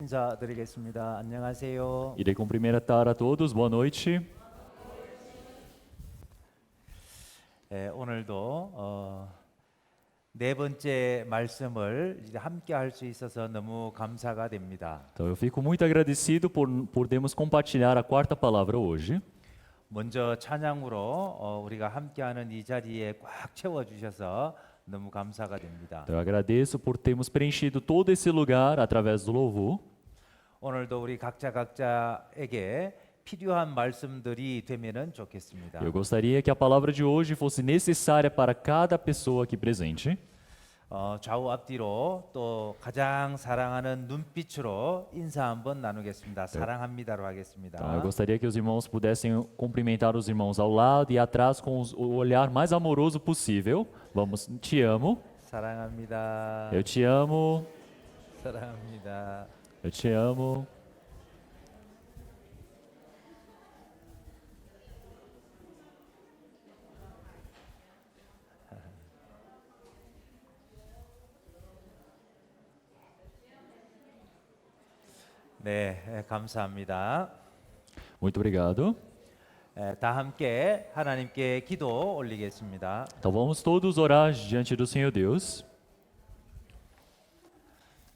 인사드리겠습니다. 안녕하세요. Irei cumprimentar a todos. Boa noite. 오늘도 네 번째 말씀을 이제 함께 할 수 있어서 너무 감사가 됩니다. Então eu fico muito agradecido por podermos compartilhar a quarta palavra hoje. 먼저 찬양으로 우리가 함께하는 이 자리에 꽉 채워 주셔서 너무 감사가 됩니다. Então eu agradeço por termos preenchido todo esse lugar através do louvor. 오늘도 우리 각자에게 필요한 말씀들이 되면은 좋겠습니다. Eu gostaria que a palavra de hoje fosse necessária para cada pessoa aqui presente. 좌우 앞뒤로 또 가장 사랑하는 눈빛으로 인사 한번 나누겠습니다. 사랑합니다로 하겠습니다. Então, eu gostaria que os irmãos pudessem cumprimentar os irmãos ao lado e atrás com o olhar mais amoroso possível. Vamos, te amo. 사랑합니다. Eu te amo. 사랑합니다. Eu te amo. 네, 감사합니다. Muito obrigado. 다 함께 하나님께 기도 올리겠습니다. Então vamos todos orar diante do Senhor Deus.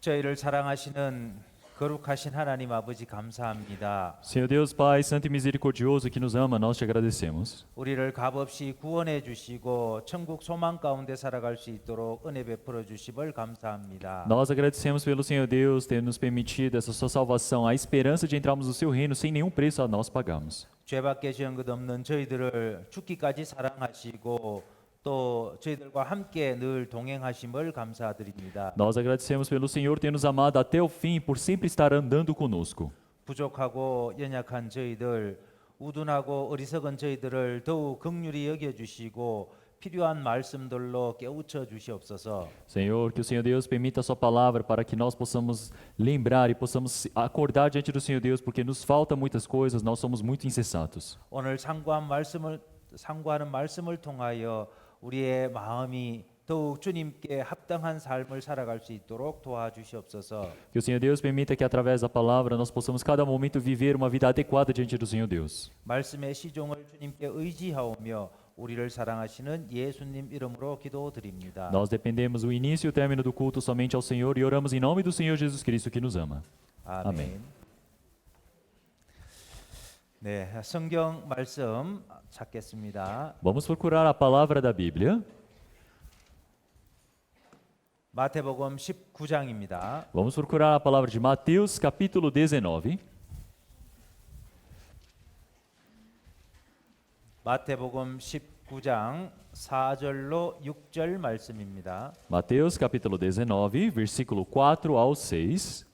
저희를 사랑하시는 거룩하신 하나님 아버지 감사합니다. Senhor Deus, Pai Santo e Misericordioso que nos ama, nós te agradecemos. 우리를 값없이 구원해 주시고 천국 소망 가운데 살아갈 수 있도록 은혜 베풀어 주심을 감사합니다. Nós agradecemos pelo Senhor Deus ter nos permitido essa sua salvação, a esperança de entrarmos no seu reino sem nenhum preço a nós pagarmos. 죄밖에 지은 것 없는 저희들을 죽기까지 사랑하시고 또 저희들과 함께 늘 동행하심을 감사드립니다. Nós agradecemos pelo Senhor ter nos amado até o fim, por sempre estar andando conosco. 부족하고 연약한 저희들, 우둔하고 어리석은 저희들을 더욱 긍휼히 여겨 주시고 필요한 말씀들로 깨우쳐 주시옵소서. Senhor, que o Senhor Deus permita a sua palavra para que nós possamos lembrar e possamos acordar diante do Senhor Deus, porque nos falta muitas coisas, nós somos muito insensatos. 오늘 상고하는 말씀을 통하여 우리의 마음이 더욱 주님께 합당한 삶을 살아갈 수 있도록 도와주시옵소서. Que o Senhor Deus permita que através da palavra nós possamos cada momento viver uma vida adequada diante do Senhor Deus. 말씀의 시종을 주님께 의지하오며 우리를 사랑하시는 예수님 이름으로 기도드립니다. Nós dependemos do início e o término do culto somente ao Senhor e oramos em nome do Senhor Jesus Cristo que nos ama. 아멘. 네, 성경 말씀 찾겠습니다. Vamos procurar a palavra da Bíblia. 마태복음 19장입니다. Vamos procurar a palavra de Mateus, capítulo 19. 마태복음 19장 4절로 6절 말씀입니다. Mateus, capítulo 19, versículo 4 ao 6.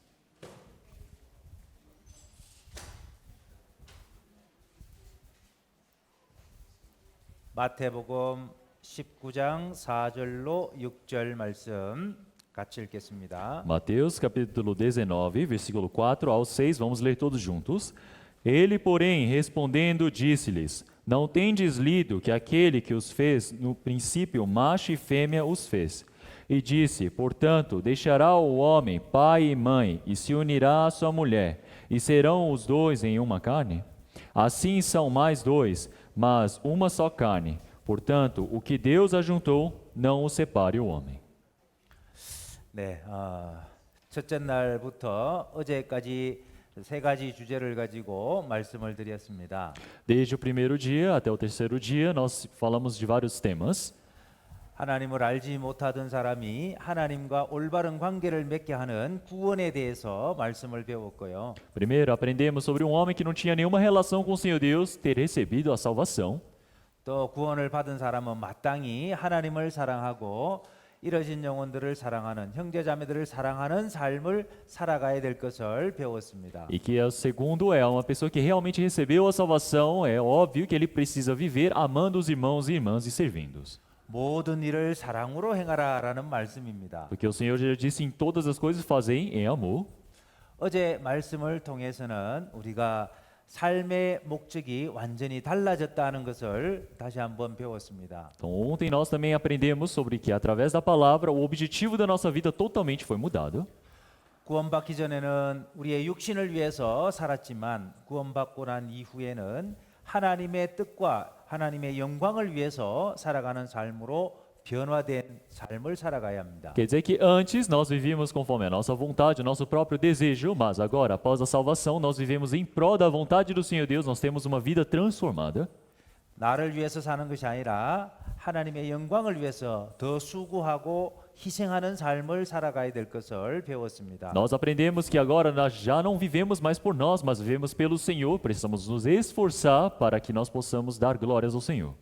마태복음 19장 4절로 6절 말씀 같이 읽겠습니다. Mateus, capítulo 19, versículo 4 ao 6. Vamos ler todos juntos. Ele, porém, respondendo, disse-lhes: Não tendes lido que aquele que os fez, no princípio, macho e fêmea os fez? E disse: Portanto, deixará o homem pai e mãe, e se unirá à sua mulher, e serão os dois em uma carne? Assim são mais dois, mas uma só carne. Portanto, o que Deus ajuntou, não o separe o homem. 네, 첫째 날부터 어제까지 세 가지 주제를 가지고 말씀을 드렸습니다. Desde o primeiro dia até o terceiro dia, nós falamos de vários temas. 하나님을 알지 못하던 사람이 하나님과 올바른 관계를 맺게 하는 구원에 대해서 말씀을 배웠고요. Primeiro, aprendemos sobre um homem que não tinha nenhuma relação com o Senhor Deus ter recebido a salvação. 또 구원을 받은 사람은 마땅히 하나님을 사랑하고 이뤄진 영혼들을 사랑하는 형제자매들을 사랑하는 삶을 살아가야 될 것을 배웠습니다. E que o segundo é uma pessoa que realmente recebeu a salvação, é óbvio que ele precisa viver amando os irmãos e irmãs e servindo-os. 모든 일을 사랑으로 행하라라는 말씀입니다. Porque o Senhor já disse em todas as coisas fazem em amor. 어제 말씀을 통해서는 우리가 삶의 목적이 완전히 달라졌다는 것을 다시 한번 배웠습니다. Então, ontem nós também aprendemos sobre que através da palavra o objetivo da nossa vida totalmente foi mudado. 구원받기 전에는 우리의 육신을 위해서 살았지만 구원받고 난 이후에는 하나님의 뜻과 하나님의 영광을 위해서 살아가는 삶으로 변화된 삶을 살아가야 합니다. Quer dizer que antes nós vivíamos conforme a nossa vontade, o nosso próprio desejo, mas agora, após a salvação, nós vivemos em prol da vontade do Senhor Deus, nós temos uma vida transformada. 나를 위해서 사는 것이 아니라 하나님의 영광을 위해서 더 수고하고 희생하는 삶을 살아가야 될 것을 배웠습니다. Nós aprendemos que agora nós já não vivemos mais por nós, mas vivemos pelo Senhor, precisamos nos esforçar para que nós possamos dar glórias ao Senhor.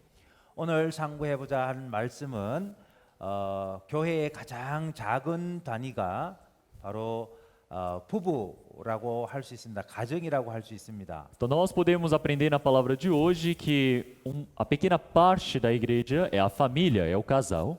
오늘 상고해보자 하는 말씀은 교회의 가장 작은 단위가 바로 부부라고 할 수 있습니다. 가정이라고 할 수 있습니다. Então nós podemos aprender na palavra de hoje que a pequena parte da igreja é a família, é o casal.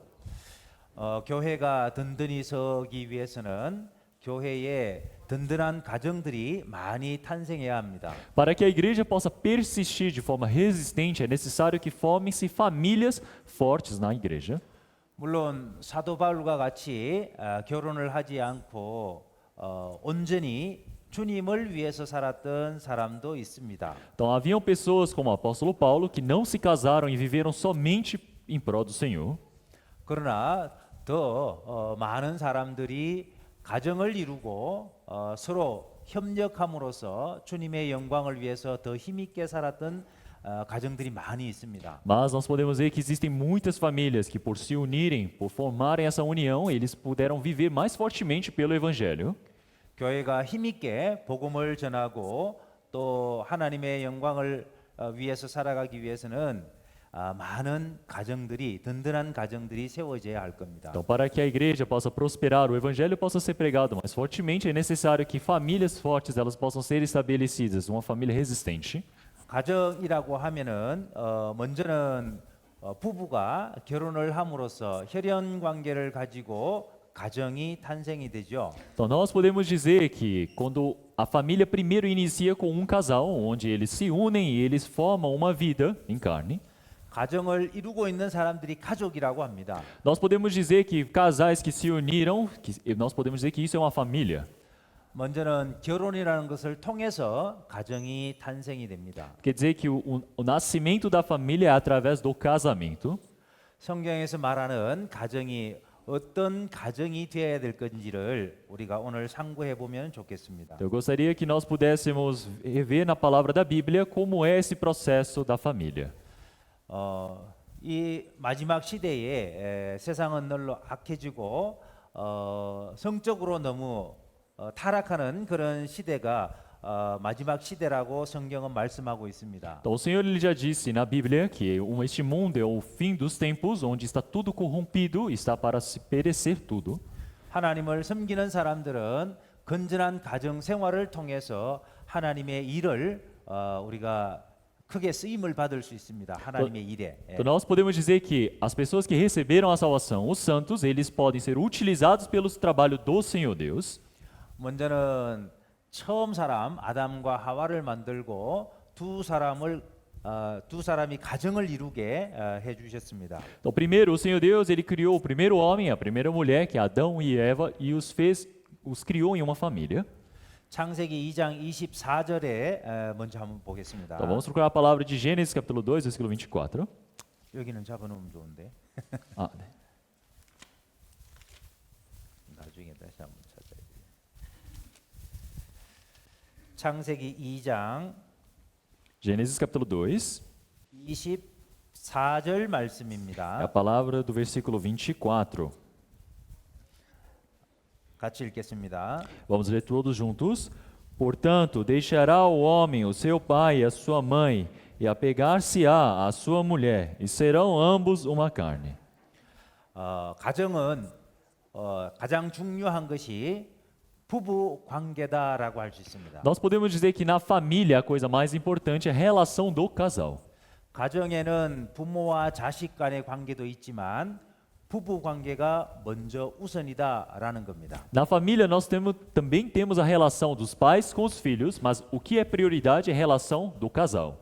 교회가 든든히 서기 위해서는 교회에 든든한 가정들이 많이 탄생해야 합니다. Para que a igreja possa persistir de forma resistente, é necessário que formem-se famílias fortes na igreja. 물론 사도 바울과 같이 결혼을 하지 않고 온전히 주님을 위해서 살았던 사람도 있습니다. Então haviam pessoas como o apóstolo Paulo que não se casaram e viveram somente em prol do Senhor. 그러나 더 많은 사람들이 가정을 이루고 서로 협력함으로써 주님의 영광을 위해서 더 힘있게 살았던 가정들이 많이 있습니다. Mas nós podemos ver que existem muitas famílias que, por se unirem, por formarem essa união, eles puderam viver mais fortemente pelo Evangelho. 교회가 힘있게 복음을 전하고 또 하나님의 영광을 위해서 살아가기 위해서는 많은 가정들이 든든한 가정들이 세워져야 할 겁니다. Então, para que a igreja possa prosperar, o Evangelho possa ser pregado mais fortemente, é necessário que famílias fortes elas possam ser estabelecidas, uma família resistente. 가정이라고 하면은 먼저는 부부가 결혼을 함으로써 혈연 관계를 가지고 가정이 탄생이 되죠. Então, nós podemos dizer que quando a família primeiro inicia com um casal, onde eles se unem e eles formam uma vida em carne, 가정을 이루고 있는 사람들이 가족이라고 합니다. nós podemos dizer que casais que se uniram, nós podemos dizer que isso é uma família. 먼저는 결혼이라는 것을 통해서 가정이 탄생이 됩니다. Quer dizer que o nascimento da família é através do casamento. 성경에서 말하는 가정이 어떤 가정이 되어야 될 건지를 우리가 오늘 상고해 보면 좋겠습니다. Eu gostaria que nós pudéssemos rever na palavra da Bíblia como é esse processo da família. 이 마지막 시대에 세상은 널로 악해지고 성적으로 너무 타락하는 그런 시대가 마지막 시대라고 성경은 말씀하고 있습니다. Então, o Senhor ele já disse na Bíblia que este mundo é o fim dos tempos, onde está tudo corrompido, está para se perecer tudo. 하나님을 섬기는 사람들은 건전한 가정 생활을 통해서 하나님의 일을 우리가 크게 쓰임을 받을 수 있습니다. 하나님의 일에. Então, nós podemos dizer que as pessoas que receberam a salvação, os santos, eles podem ser utilizados pelo trabalho do Senhor Deus. 먼저는 처음 사람 아담과 하와를 만들고 두 사람이 가정을 이루게 해 주셨습니다. Então, primeiro, o Senhor Deus, ele criou o primeiro homem, a primeira mulher, que é Adão e Eva, e os criou em uma família. 창세기 2장 24절에 먼저 한번 보겠습니다. Então, vamos procurar a palavra de Gênesis, capítulo 2, versículo 24. 여기는 잡아놓으면 좋은데 Ah, né. 나중에 다시 한번 찾아야 돼요. 창세기 2장 Gênesis, capítulo 2, 24절 é a 말씀입니다. palavra do versículo 24. 같이 읽겠습니다. Vamos ler todos juntos. Portanto, deixará o homem o seu pai e a sua mãe, e apegar-se-á à sua mulher, e serão ambos uma carne. 가정은 가장 중요한 것이 부부 관계다라고 할 수 있습니다. Nós podemos dizer que na família a coisa mais importante é a relação do casal. 가정에는 부모와 자식 간의 관계도 있지만 부부 관계가 먼저 우선이다라는 겁니다. Na família nós também temos a relação dos pais com os filhos, mas o que é prioridade é a relação do casal.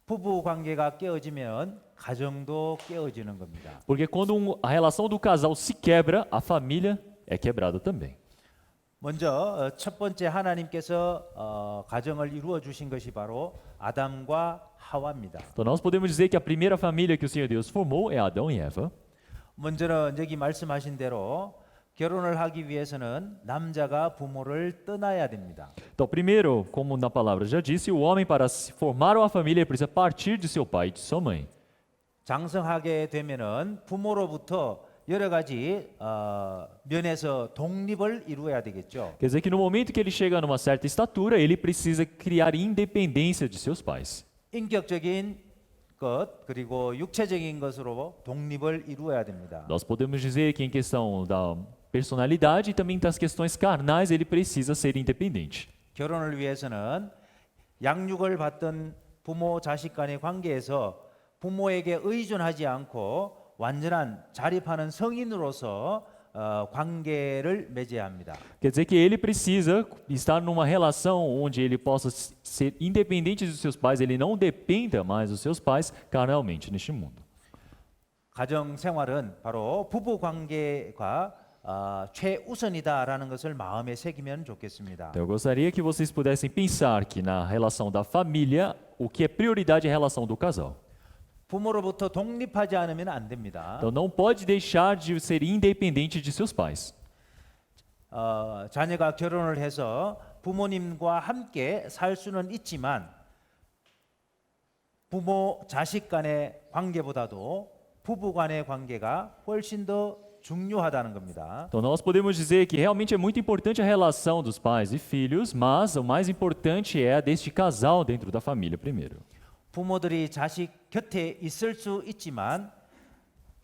부부 관계가 깨어지면 가정도 깨어지는 겁니다. Porque quando a relação do casal se quebra, a família é quebrada também. 먼저 첫 번째 하나님께서 가정을 이루어 주신 것이 바로 아담과 하와입니다. Então nós podemos dizer que a primeira família que o Senhor Deus formou é Adão e Eva. 먼저는 여기 말씀하신 대로 결혼을 하기 위해서는 남자가 부모를 떠나야 됩니다. Então, primeiro, como na palavra já disse, o homem para se formar uma família ele precisa partir de seu pai e de sua mãe. 장성하게 되면은 부모로부터 여러 가지 면에서 독립을 이루어야 되겠죠. Quer dizer que no momento que ele chega numa certa estatura, ele precisa criar independência de seus pais. 인격적인 것 그리고 육체적인 것으로 독립을 이루어야 됩니다. Nós podemos dizer que em questão da personalidade e também das questões carnais, ele precisa ser independente. 결혼을 위해서는 양육을 받던 부모 자식 간의 관계에서 부모에게 의존하지 않고 완전한 자립하는 성인으로서 관계를 맺어야 합니다. Quer dizer que ele precisa estar numa relação onde ele possa ser independente dos seus pais, ele não dependa mais dos seus pais carnalmente neste mundo. 가정 생활은 바로 부부 관계가 최우선이다라는 것을 마음에 새기면 좋겠습니다. Então, eu gostaria que vocês pudessem pensar que na relação da família, o que é prioridade é a relação do casal. 부모로부터 독립하지 않으면 안 됩니다. Então, não pode deixar de ser independente de seus pais. 자녀가 결혼을 해서 부모님과 함께 살 수는 있지만 부모 자식 간의 관계보다도 부부 간의 관계가 훨씬 더 중요하다는 겁니다. Então, nós podemos dizer que realmente é muito importante a relação dos pais e filhos, mas o mais importante é a deste casal dentro da família primeiro. 부모들이 자식 곁에 있을 수 있지만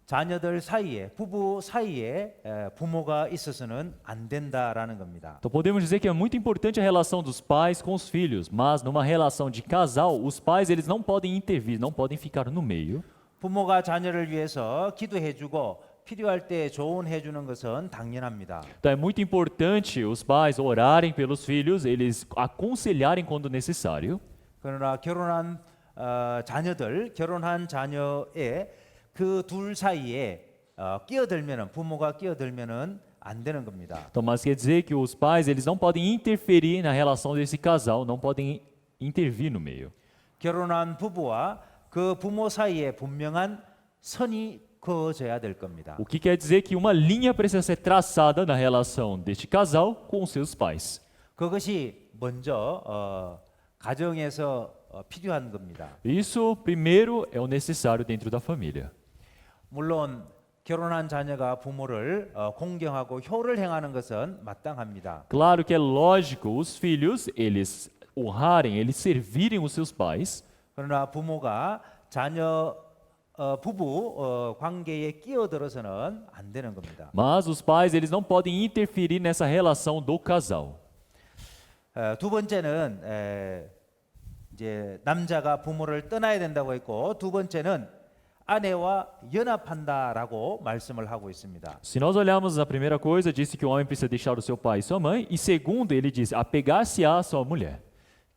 자녀들 사이에 부부 사이에 부모가 있어서는 안 된다라는 겁니다. Então podemos dizer que é muito importante a relação dos pais com os filhos, mas numa relação de casal, os pais eles não podem intervir, não podem ficar no meio. 부모가 자녀를 위해서 기도해주고 필요할 때 조언해주는 것은 당연합니다. Então é muito importante os pais orarem pelos filhos, eles aconselharem quando necessário. 그러나 결혼한 자녀의 그 둘 사이에 끼어들면은 부모가 끼어들면은 안 되는 겁니다. Então, mas quer dizer que os pais eles não podem interferir na relação desse casal, não podem intervir no meio. 결혼한 부부와 그 부모 사이에 분명한 선이 그어져야 될 겁니다. O que quer dizer que uma linha precisa ser traçada na relação deste casal com os seus pais. 그것이 먼저 가정에서 필요한 겁니다. Isso, primeiro, é o necessário dentro da família. 물론 결혼한 자녀가 부모를 공경하고 효를 행하는 것은 마땅합니다. Claro que é lógico os filhos, eles honrarem, eles servirem os seus pais, 그러나 부모가 자녀 부부 관계에 끼어들어서는 안 되는 겁니다. mas os pais, eles não podem interferir nessa relação do casal. 두 번째는 이제 남자가 부모를 떠나야 된다고 했고 두 번째는 아내와 연합한다라고 말씀을 하고 있습니다. Se nós olharmos a primeira coisa, disse que o homem precisa deixar o seu pai e sua mãe, e segundo, ele diz apegar-se-á à sua mulher.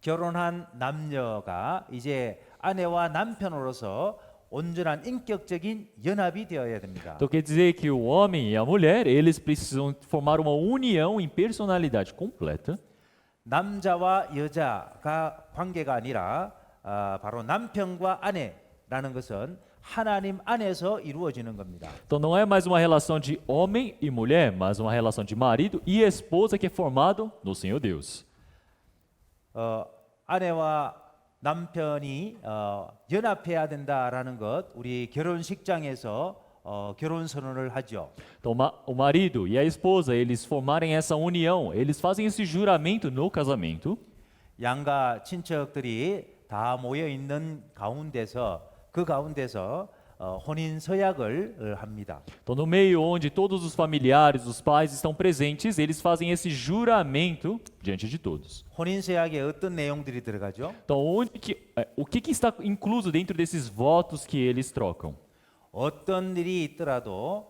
결혼한 남녀가 이제 아내와 남편으로서 온전한 인격적인 연합이 되어야 됩니다. Então quer dizer que o homem e a mulher, eles precisam formar uma união em personalidade completa. 남자와 여자가 관계가 아니라 바로 남편과 아내라는 것은 하나님 안에서 이루어지는 겁니다. Então não é mais uma relação de homem e mulher, mas uma relação de marido e esposa que é formado no Senhor Deus. 아내와 남편이 연합해야 된다라는 것 우리 결혼식장에서 결혼 선언을 하죠. Então o marido e a esposa, eles formarem essa união, eles fazem esse juramento no casamento. 양가 친척들이 다 모여 있는 가운데서 그 가운데서 혼인 서약을 합니다. Então no meio onde todos os familiares, os pais estão presentes, eles fazem esse juramento diante de todos. 혼인 서약에 어떤 내용들이 들어가죠? Então o que está incluso dentro desses votos que eles trocam? 어떤 일이 있더라도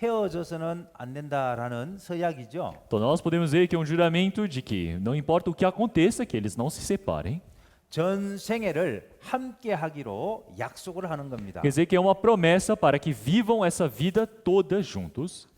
헤어져서는 안 된다라는 서약이죠. Então nós podemos ver que é um juramento de que não importa o que aconteça, que eles não se separem. 전 생애를 함께 하기로 약속을 하는 겁니다. Quer dizer que é uma promessa para que vivam essa vida toda juntos.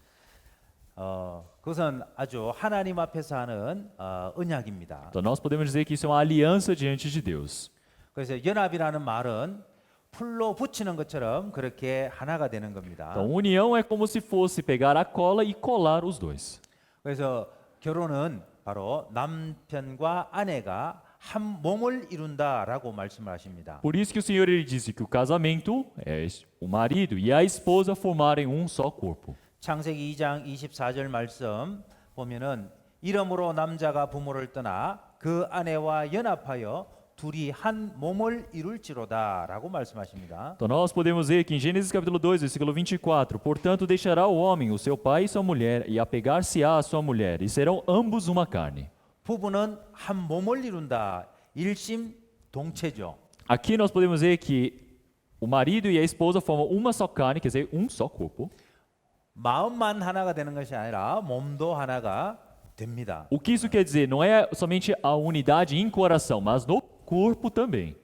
그것은 아주 하나님 앞에서 하는 언약입니다. Então nós podemos dizer que isso é uma aliança diante de Deus. 그래서 연합이라는 말은 풀로 붙이는 것처럼 그렇게 하나가 되는 겁니다. Então união é como se fosse pegar a cola e colar os dois. 그래서 결혼은 바로 남편과 아내가 한 몸을 이룬다라고 말씀을 하십니다. Por isso que o Senhor ele disse que o casamento é o marido e a esposa formarem um só corpo. 창세기 2장 24절 말씀 보면은 이러므로 남자가 부모를 떠나 그 아내와 연합하여 둘이 한 몸을 이룰지로다라고 말씀하십니다. Então nós podemos ver que em Gênesis capítulo 2, versículo 24, portanto deixará o homem o seu pai e sua mulher e apegar-se-á à sua mulher e serão ambos uma carne. 부부는 한 몸을 이룬다. 일심동체죠. Aqui nós podemos ver que o marido e a esposa formam uma só carne, quer dizer, um só corpo. 마음만 하나가 되는 것이 아니라 몸도 하나가 됩니다. O que isso quer dizer? Não é somente a unidade em coração, mas no corpo também.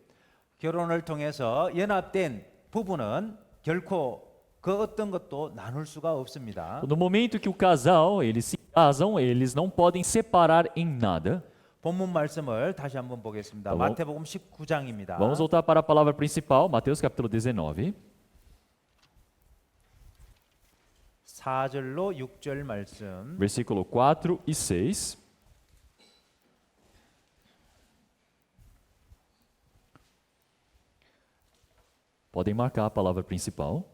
결혼을 통해서 연합된 부부는 결코 그 어떤 것도 나눌 수가 없습니다. No momento que o casal, eles se casam, eles não podem separar em nada. 본문 말씀을 다시 한번 보겠습니다. Vamos- 마태복음 19장입니다. Vamos voltar para a palavra principal, Mateus capítulo 19, 4절로 6절 말씀. versículo 4 e 6. Podem marcar a palavra principal.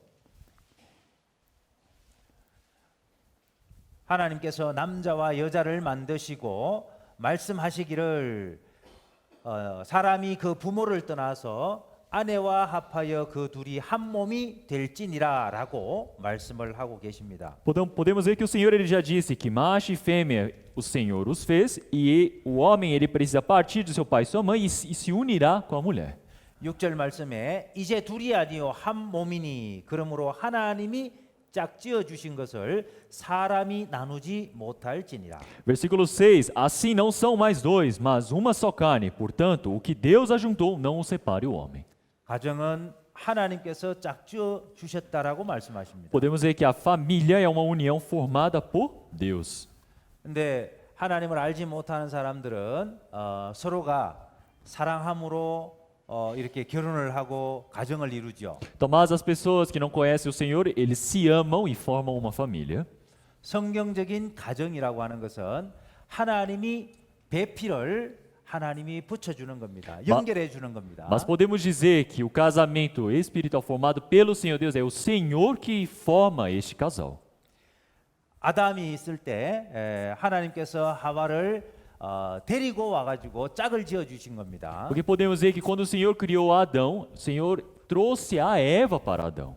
하나님께서 남자와 여자를 만드시고 말씀하시기를 사람이 그 부모를 떠나서 아내와 합하여 그 둘이 한 몸이 될지니라라고 말씀을 하고 계십니다. Podemos ver que o Senhor ele já disse que macho e fêmea o Senhor os fez e o homem ele precisa partir de seu pai e sua mãe e se unirá com a mulher. 6절 말씀에 이제 둘이 아니요 한 몸이니 그러므로 하나님이 짝지어 주신 것을 사람이 나누지 못할지니라. Versículo 6: Assim não são mais dois, mas uma só carne. Portanto, o que Deus ajuntou, não o separe o homem. 가정은 하나님께서 짝지어 주셨다라고 말씀하십니다. Podemos ver que a família é uma união formada por Deus. 근데 하나님을 알지 못하는 사람들은 서로가 사랑함으로 이렇게 결혼을 하고 가정을 이루죠. Então, mas as pessoas que não conhecem o Senhor, eles se amam e formam uma família. 성경적인 가정이라고 하는 것은 하나님이 배필을 하나님이 붙여주는 겁니다. 연결해 주는 겁니다. Mas podemos dizer que o casamento espiritual formado pelo Senhor Deus é o Senhor que forma este casal. 아담이 있을 때 하나님께서 하와를 데리고 와가지고 짝을 지어 주신 겁니다. Porque podemos ver que quando o Senhor criou Adão, o Senhor trouxe a Eva para Adão.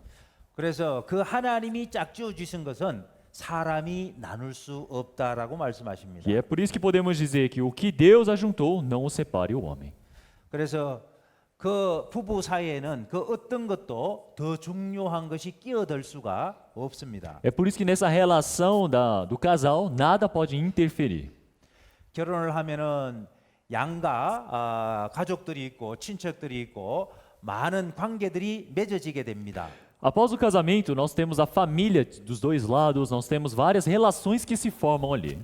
그래서 그 하나님이 짝 지어 주신 것은 사람이 나눌 수 없다라고 말씀하십니다. E é por isso que podemos dizer que o que Deus ajuntou, não o separe o homem. 그래서 그 부부 사이에는 그 어떤 것도 더 중요한 것이 끼어들 수가 없습니다. É por isso que nessa relação do casal, nada pode interferir. 결혼을 하면은 양가 가족들이 있고 친척들이 있고 많은 관계들이 맺어지게 됩니다. Após o casamento, nós temos a família dos dois lados, nós temos várias relações que se formam ali.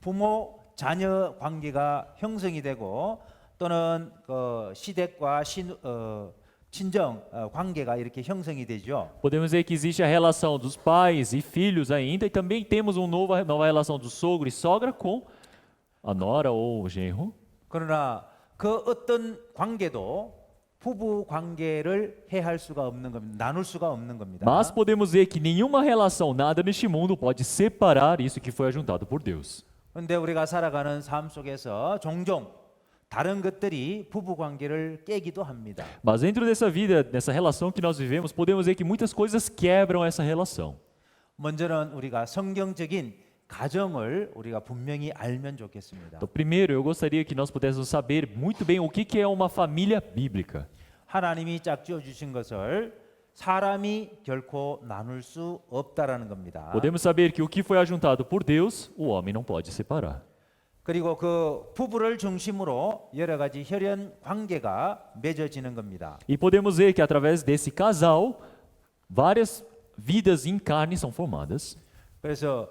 부모 자녀 관계가 형성이 되고 또는 그 시댁과 친정 관계가 이렇게 형성이 되죠. Podemos ver que existe a relação dos pais e filhos ainda, e também temos uma nova relação do sogro e sogra com a nora ou o genro. 그러나 그 어떤 관계도 부부 관계를 해할 수가 없는 겁니다. 나눌 수가 없는 겁니다. Mas podemos ver que nenhuma relação, nada neste mundo pode separar isso que foi ajuntado por Deus. 그런데 우리가 살아가는 삶 속에서 종종 다른 것들이 부부 관계를 깨기도 합니다. Mas dentro dessa vida, nessa relação que nós vivemos, podemos ver que muitas coisas quebram essa relação. 먼저는 우리가 성경적인 가정을 우리가 분명히 알면 좋겠습니다. Então, primeiro, eu gostaria que nós pudéssemos saber muito bem o que é uma família bíblica. 하나님이 짝지어 주신 것을 사람이 결코 나눌 수 없다라는 겁니다. Podemos saber que o que foi ajuntado por Deus, o homem não pode separar. 그리고 그 부부를 중심으로 여러 가지 혈연 관계가 맺어지는 겁니다. E podemos ver que através desse casal, várias vidas em carne são formadas. 그래서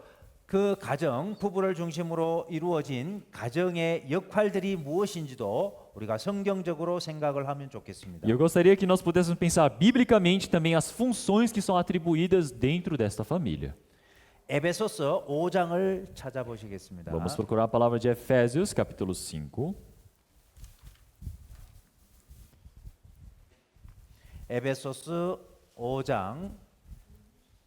그 가정, 부부를 중심으로 이루어진 가정의 역할들이 무엇인지도 우리가 성경적으로 생각을 하면 좋겠습니다. E eu gostaria que nós pudéssemos pensar biblicamente também as funções que são atribuídas dentro desta família. 에베소서 5장을 찾아보시겠습니다. Vamos procurar a palavra de Efésios, capítulo 5. 에베소서 5장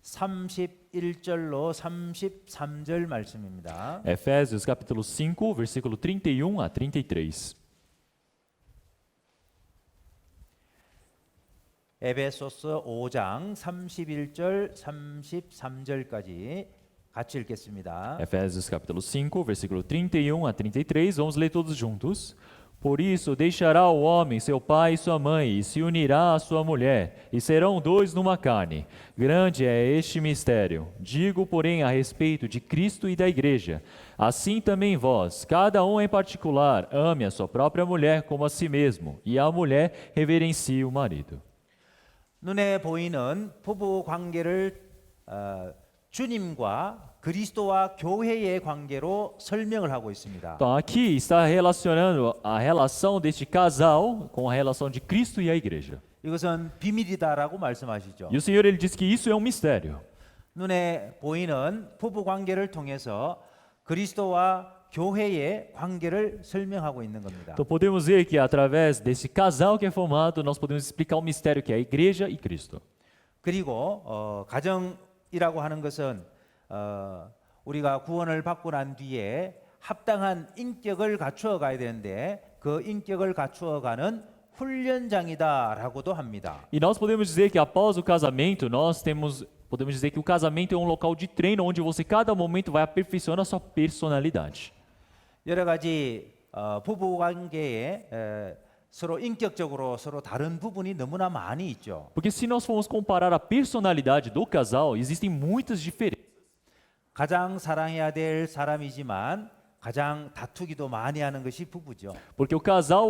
31절로 33절 말씀입니다. Efésios, capítulo 5, versículo 31 a 33. 에베소서 5장 31절 33절까지 같이 읽겠습니다. Efésios, capítulo 5, versículo 31 a 33. Vamos ler todos juntos. Por isso, deixará o homem seu pai e sua mãe, e se unirá à sua mulher, e serão dois numa carne. Grande é este mistério. Digo, porém, a respeito de Cristo e da igreja. Assim também vós, cada um em particular, ame a sua própria mulher como a si mesmo, e a mulher reverencie o marido. 눈에 보이는 부부 관계를 주님과 그리스도와 교회의 관계로 설명을 하고 있습니다. Então, aqui está relacionando a relação deste casal com a relação de Cristo e a igreja. 이것은 비밀이다라고 말씀하시죠. E o Senhor ele diz que isso é um mistério. 눈에 보이는 부부 관계를 통해서 그리스도와 교회의 관계를 설명하고 있는 겁니다. Então podemos ver que através desse casal que é formado, nós podemos explicar o mistério que é a igreja e Cristo. 그리고 가정이라고 하는 것은 우리가 구원을 받고 난 뒤에 합당한 인격을 갖추어 가야 되는데 그 인격을 갖추어 가는 훈련장이다라고도 합니다. E nós podemos dizer que após o casamento, podemos dizer que o casamento é um local de treino onde você cada momento vai aperfeiçoando a sua personalidade. 여러 가지 부부 관계에 서로 인격적으로 서로 다른 부분이 너무나 많이 있죠. Porque se nós formos comparar a personalidade do casal, existem muitas diferenças. 가장 사랑해야 될 사람이지만 가장 다투기도 많이 하는 것이 부부죠. Porque o casal,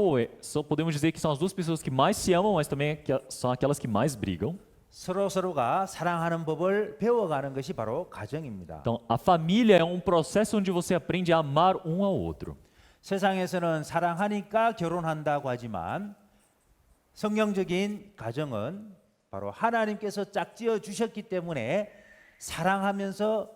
podemos dizer que são as duas pessoas que mais se amam, mas também são aquelas que mais brigam. 서로가 사랑하는 법을 배워가는 것이 바로 가정입니다. Então, a família é um processo onde você aprende a amar um ao outro. 세상에서는 사랑하니까 결혼한다고 하지만 성경적인 가정은 바로 하나님께서 짝지어 주셨기 때문에 사랑하면서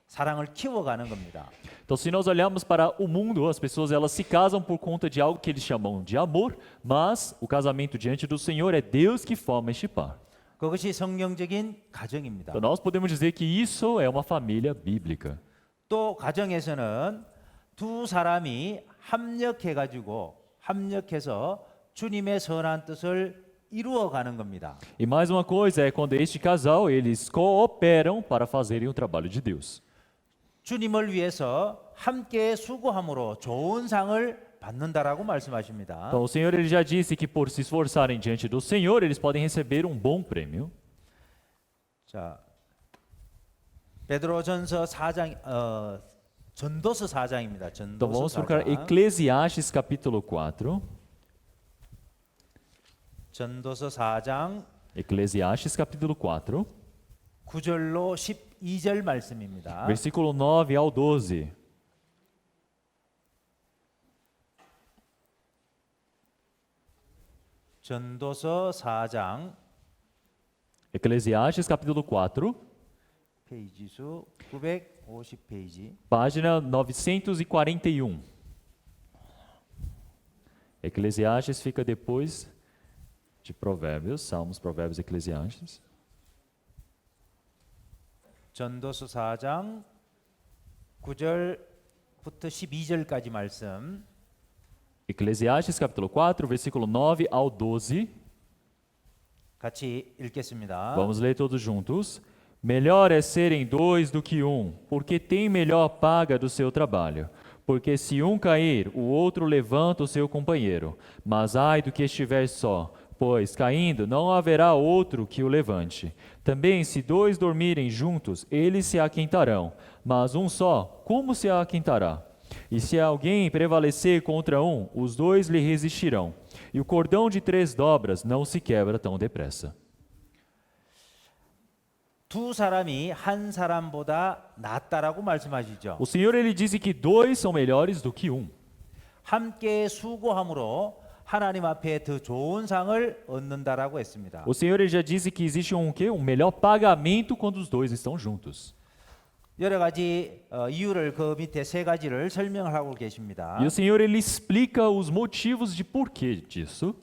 사랑을 키워가는 겁니다. Então, se nós olharmos para o mundo, as pessoas elas se casam por conta de algo que eles chamam de amor, mas o casamento diante do Senhor é Deus que forma este par. 그것이 성경적인 가정입니다. Então, nós podemos dizer que isso é uma família bíblica. 또 가정에서는 두 사람이 합력해서 주님의 선한 뜻을 이루어가는 겁니다. E mais uma coisa é quando este casal eles cooperam para fazerem o trabalho de Deus. 주님을 위해서 함께 수고함으로 좋은 상을 받는다라고 말씀하십니다. Então, o Senhor ele já disse que por se esforçarem diante do Senhor, eles podem receber um bom prêmio. 자, 베드로전서 4장 전도서 4장입니다. Então, vamos 전도서 procurar 4장. Eclesiastes capítulo 4. 전도서 4장 Eclesiastes capítulo 4, 9절로 12절 말씀입니다. versículo 9 ao 12. 전도서 4장 Eclesiastes capítulo 4, 페이지 수 950페이지. página 941. Eclesiastes fica depois de Provérbios, Salmos, Provérbios, Eclesiastes. 전도서 4장 9절부터 12절까지 말씀. Eclesiastes capítulo 4, versículo 9 ao 12. 같이 읽겠습니다. Vamos ler todos juntos. Melhor é serem dois do que um, porque tem melhor paga do seu trabalho. Porque se um cair, o outro levanta o seu companheiro. Mas ai do que estiver só, pois caindo não haverá outro que o levante. Também se dois dormirem juntos, eles se aquentarão. Mas um só, como se aquentará? E se alguém prevalecer contra um, os dois lhe resistirão. E o cordão de 3 dobras não se quebra tão depressa. 두 사람이 한 사람보다 낫다라고 말씀하시죠. O Senhor ele disse que dois são melhores do que um. 함께 수고함으로 하나님 앞에 더 좋은 상을 얻는다라고 했습니다. O Senhor ele já disse que existe um quê? Um melhor pagamento quando os dois estão juntos. 여러 가지 이유를 그 밑에 세 가지를 설명하고 계십니다. E o Senhor ele explica os motivos de porquê disso.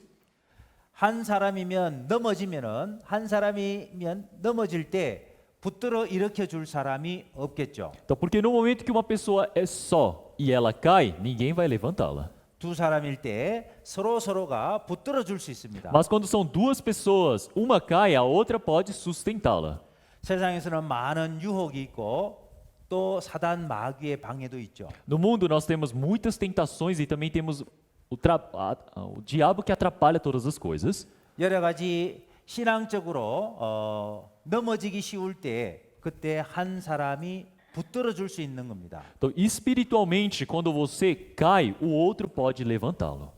한 사람이면 넘어지면은 한 사람이면 넘어질 때 붙들어 일으켜 줄 사람이 없겠죠. Então, porque no momento que uma pessoa é só e ela cai, ninguém vai levantá-la. 두 사람일 때 서로가 붙들어 줄 수 있습니다. Mas quando são duas pessoas, uma cai, a outra pode sustentá-la. 세상에서는 많은 유혹이 있고 또 사단 마귀의 방해도 있죠. No mundo nós temos muitas tentações e também temos o diabo que atrapalha todas as coisas. 여러 가지 신앙적으로 넘어지기 쉬울 때 그때 한 사람이 붙들어 줄 수 있는 겁니다. Então, espiritualmente, quando você cai, o outro pode levantá-lo.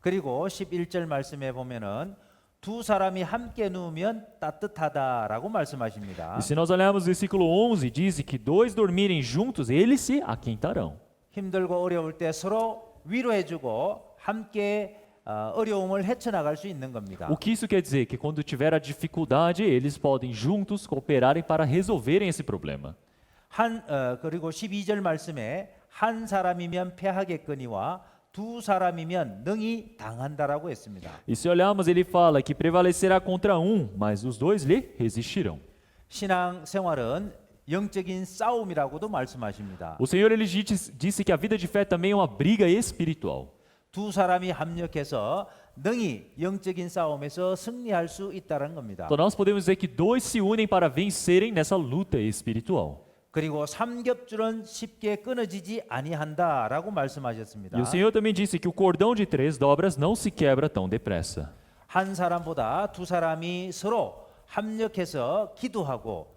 그리고 11절 말씀에 보면은 두 사람이 함께 누우면 따뜻하다라고 말씀하십니다. E se nós olharmos o versículo 11, diz que dois dormirem juntos, eles se aquentarão. 힘들고 어려울 때 서로 위로해주고 함께 어려움을 헤쳐나갈 수 있는 겁니다. O que isso quer dizer? Que quando tiver a dificuldade, eles podem juntos cooperarem para resolverem esse problema. 그리고 12절 말씀에 한 사람이면 패하겠거니와 두 사람이면 능히 당한다라고 했습니다. E se olharmos, ele fala que prevalecerá contra um, mas os dois lhe resistirão. 신앙 생활은 영적인 싸움이라고도 말씀하십니다. O Senhor ele disse que a vida de fé também é uma briga espiritual. 두 사람이 합력해서 능히 영적인 싸움에서 승리할 수 있다는 겁니다. Então nós podemos dizer que dois se unem para vencerem nessa luta espiritual. 그리고 삼겹줄은 쉽게 끊어지지 아니한다라고 말씀하셨습니다. E o Senhor também disse que o cordão de três dobras não se quebra tão depressa. 한 사람보다 두 사람이 서로 합력해서 기도하고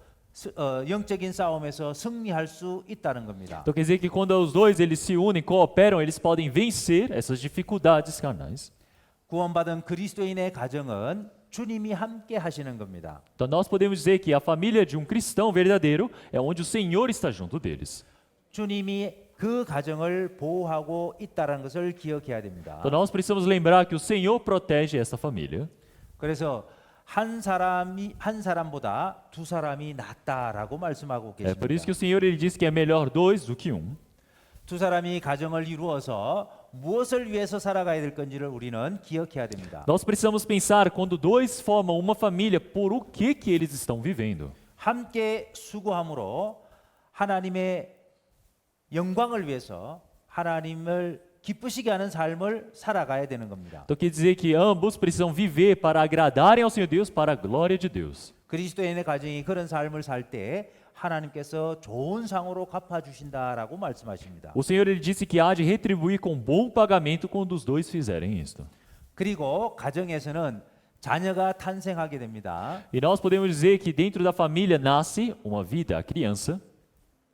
영적인 싸움에서 승리할 수 있다는 겁니다. Então quer dizer que quando os dois eles se unem, cooperam, eles podem vencer essas dificuldades carnais. 구원받은 그리스도인의 가정은 주님이 함께 하시는 겁니다. Então nós podemos dizer que a família de um cristão verdadeiro é onde o Senhor está junto deles. 주님이 그 가정을 보호하고 있다는 것을 기억해야 됩니다. Então nós precisamos lembrar que o Senhor protege essa família. 그래서 한 사람보다 두 사람이 낫다라고 말씀하고 É por isso 계십니다. que o Senhor ele disse que é melhor dois do que um. 두 사람이 가정을 이루어서 무엇을 위해서 살아가야 될 건지를 우리는 기억해야 됩니다. Nós precisamos pensar quando dois formam uma família, por o que eles estão vivendo. 함께 수고함으로 하나님의 영광을 위해서 하나님을 기쁘시게 하는 삶을 살아가야 되는 겁니다. Então quer dizer que ambos precisam viver para agradarem ao Senhor Deus, para a glória de Deus. 그리스도인의 가정이 그런 삶을 살 때 하나님께서 좋은 상으로 갚아 주신다라고 말씀하십니다. O Senhor ele disse que há de retribuir com bom pagamento quando os dois fizerem isto. 그리고 가정에서는 자녀가 탄생하게 됩니다. E nós podemos dizer que dentro da família nasce uma vida, a criança.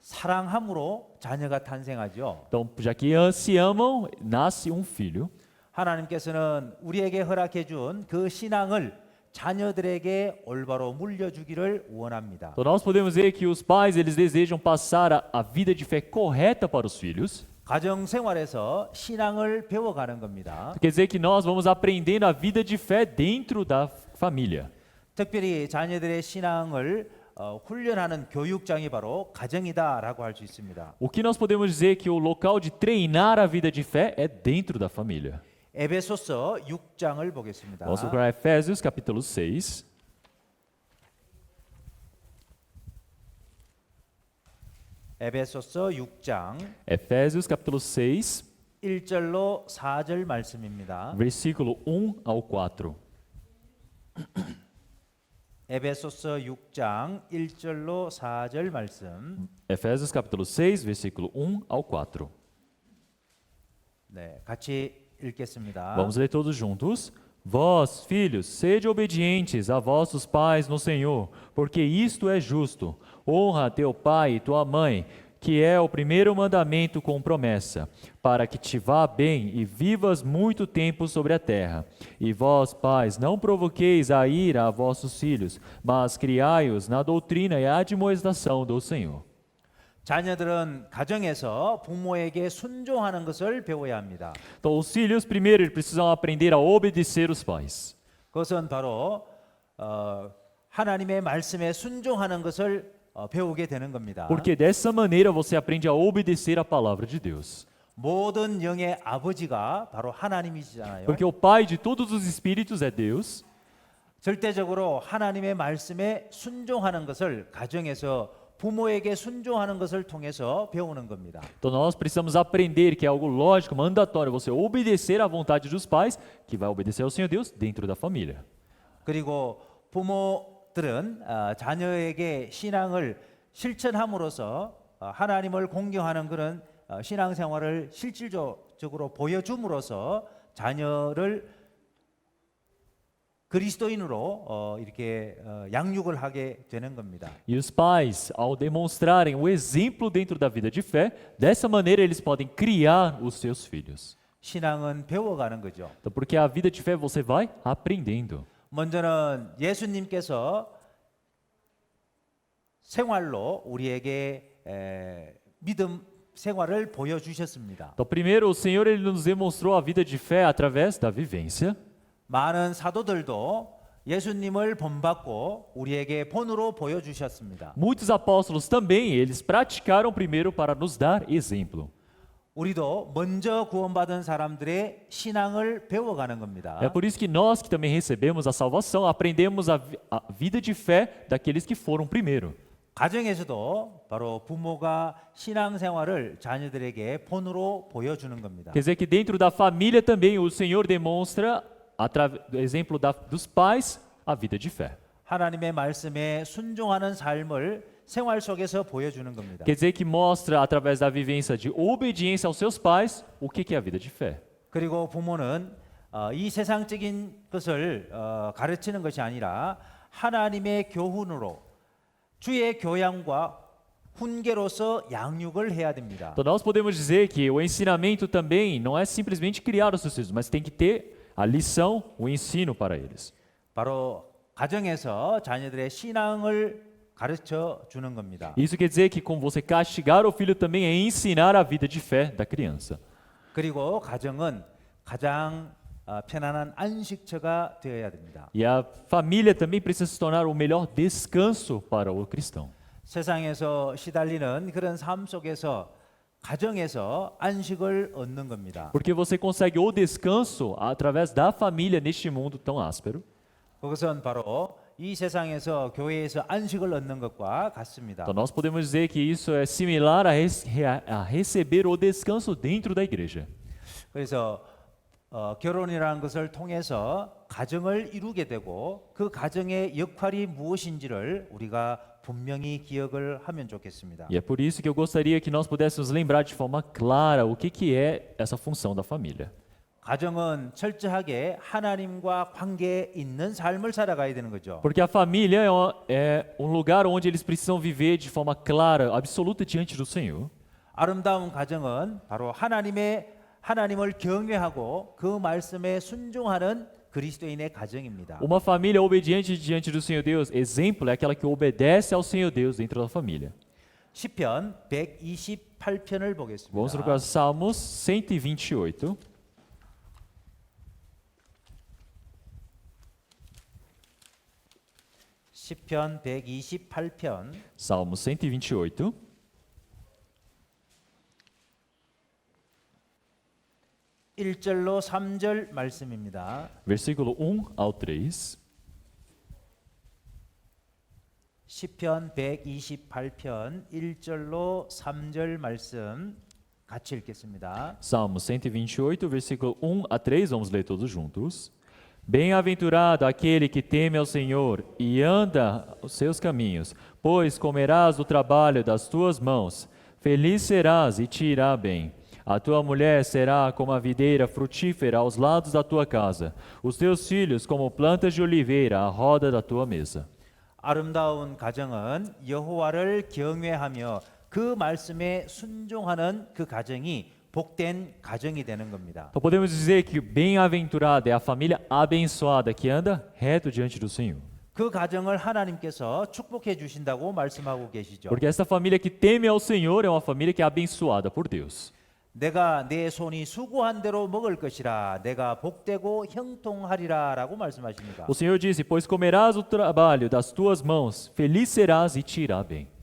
사랑함으로 자녀가 탄생하죠. Então, já que se amam, nasce um filho. 하나님께서는 우리에게 허락해 준 그 신앙을 자녀들에게 올바로 물려주기를 원합니다. Então, nós podemos dizer que os pais eles desejam passar a vida de fé correta para os filhos. 가정 생활에서 신앙을 배워가는 겁니다. Quer dizer que nós vamos aprendendo a vida de fé dentro da família. 특별히 자녀들의 신앙을 훈련하는 교육장이 바로 가정이다라고 할 수 있습니다. O que nós podemos dizer que o local de treinar a vida de fé é dentro da família. 에베소서 6장을 보겠습니다. Vamos para Efésios capítulo 6. 에베소서 6장 Efésios capítulo 6, 1절로 4절 말씀입니다. versículo 1 ao 4. 에베소서 6장 1절로 4절 말씀. Efésios capítulo 6, versículo 1 ao 4. 네, 같이 읽겠습니다. Vamos ler todos juntos. Vós, filhos, sede obedientes a vossos pais no Senhor, porque isto é justo. Honra teu pai e tua mãe, que é o primeiro mandamento com promessa, para que te vá bem e vivas muito tempo sobre a terra. E vós, pais, não provoqueis a ira a vossos filhos, mas criai-os na doutrina e admoestação do Senhor. 자녀들은 가정에서 부모에게 순종하는 것을 배워야 합니다. Então, os filhos, primeiro, eles precisam aprender a obedecer os pais. 그것은 바로 하나님의 말씀에 순종하는 것을 배우게 되는 겁니다. Porque dessa maneira você aprende a obedecer a palavra de Deus. 모든 영의 아버지가 바로 하나님이시잖아요. Porque o pai de todos os espíritos é Deus. 절대적으로 하나님의 말씀에 순종하는 것을 가정에서 부모에게 순종하는 것을 통해서 배우는 겁니다. Então nós precisamos aprender que é algo lógico, mandatório, você obedecer à vontade dos pais, que vai obedecer ao Senhor Deus dentro da família. 그리고 부모들은 자녀에게 신앙을 실천함으로써 하나님을 공경하는 그런 신앙생활을 실질적으로 보여줌으로써 자녀를 그리스도인으로 이렇게 양육을 하게 되는 겁니다. E os pais, ao demonstrarem o exemplo dentro da vida de fé, dessa maneira eles podem criar os seus filhos. 신앙은 배워가는 거죠. Então, porque a vida de fé você vai aprendendo. 먼저는 예수님께서 생활로 우리에게 믿음 생활을 보여주셨습니다. Então, primeiro, o Senhor ele nos demonstrou a vida de fé através da vivência. 많은 사도들도 예수님을 본받고 우리에게 본으로 보여주셨습니다. Muitos apóstolos também, eles praticaram primeiro para nos dar exemplo. 우리도 먼저 구원받은 사람들의 신앙을 배워가는 겁니다. É por isso que nós que também recebemos a salvação, aprendemos a vida de fé daqueles que foram primeiro. 가정에서도 바로 부모가 신앙생활을 자녀들에게 본으로 보여주는 겁니다. Quer dizer que dentro da família também o Senhor demonstra, através do exemplo dos pais, a vida de fé. 하나님의 말씀에 순종하는 삶을 생활 속에서 보여주는 겁니다. Quer dizer que mostra, através da vivência de obediência aos seus pais, o que é a vida de fé. 그리고 부모는 이 세상적인 것을 가르치는 것이 아니라 하나님의 교훈으로 주의 교양과 훈계로서 양육을 해야 됩니다. Então nós podemos dizer que o ensinamento também não é simplesmente criar os seus filhos, mas tem que ter a lição, o ensino para eles. 바로 가정에서 자녀들의 신앙을 가르쳐 주는 겁니다. Isso quer dizer que como você castigar o filho também é ensinar a vida de fé da criança. 그리고 가정은 가장 편안한 안식처가 되어야 됩니다. E a família também precisa se tornar o melhor descanso para o cristão. 세상에서 시달리는 그런 삶 속에서 가정에서 안식을 얻는 겁니다. Porque você consegue o descanso através da família neste mundo tão áspero. 그것은 바로 이 세상에서 교회에서 안식을 얻는 것과 같습니다. Então nós podemos dizer que isso é similar a receber o descanso dentro da igreja. 그래서 결혼이라는 것을 통해서 가정을 이루게 되고 그 가정의 역할이 무엇인지를 우리가 분명히 기억을 하면 좋겠습니다. E é por isso que eu gostaria que nós pudéssemos lembrar de forma clara o que é essa função da família. 가정은 철저하게 하나님과 관계 있는 삶을 살아가야 되는 거죠. Porque a família é lugar onde eles precisam viver de forma clara, absoluta diante do Senhor. 아름다운 가정은 바로 하나님을 경외하고 그 말씀에 순종하는 그리스도인의 가정입니다. Uma família obediente diante do Senhor Deus, exemplo, é aquela que obedece ao Senhor Deus dentro da família. 시편 128편을 보겠습니다. Vamos para Salmos 128. 시편 128편 Salmo 128, 1절로 3절 말씀입니다. versículo 1 ao 3. 시편 128편 1절로 3절 말씀 같이 읽겠습니다. Salmo 128, versículo 1 a 3, vamos ler todos juntos. Bem-aventurado aquele que teme ao Senhor e anda os seus caminhos, pois comerás do trabalho das tuas mãos. Feliz serás e te irá bem. A tua mulher será como a videira frutífera aos lados da tua casa, os teus filhos como plantas de oliveira à roda da tua mesa. 아름다운 가정은 여호와를 경외하며 그 말씀에 순종하는 그 가정이 복된 가정이 되는 겁니다. Então podemos dizer que bem-aventurada é a família abençoada que anda reto diante do Senhor. 그 가정을 하나님께서 축복해 주신다고 말씀하고 계시죠. Porque essa família que teme ao Senhor é uma família que é abençoada por Deus. 내가 내 손이 수고한 대로 먹을 것이라 내가 복되고 형통하리라라고 말씀하십니다. O Senhor disse: Pois comerás o trabalho das tuas mãos, feliz serás e te irá bem.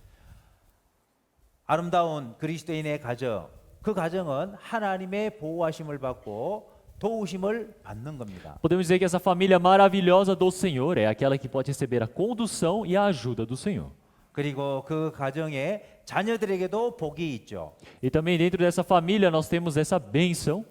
아름다운 그리스도인의 가정, 그 가정은 하나님의 보호하심을 받고 도우심을 받는 겁니다. Podemos dizer que essa família maravilhosa do Senhor é aquela que pode receber a condução e a ajuda do Senhor. 그리고 그 가정의 자녀들에게도 복이 있죠. E também dentro dessa família nós temos essa bênção.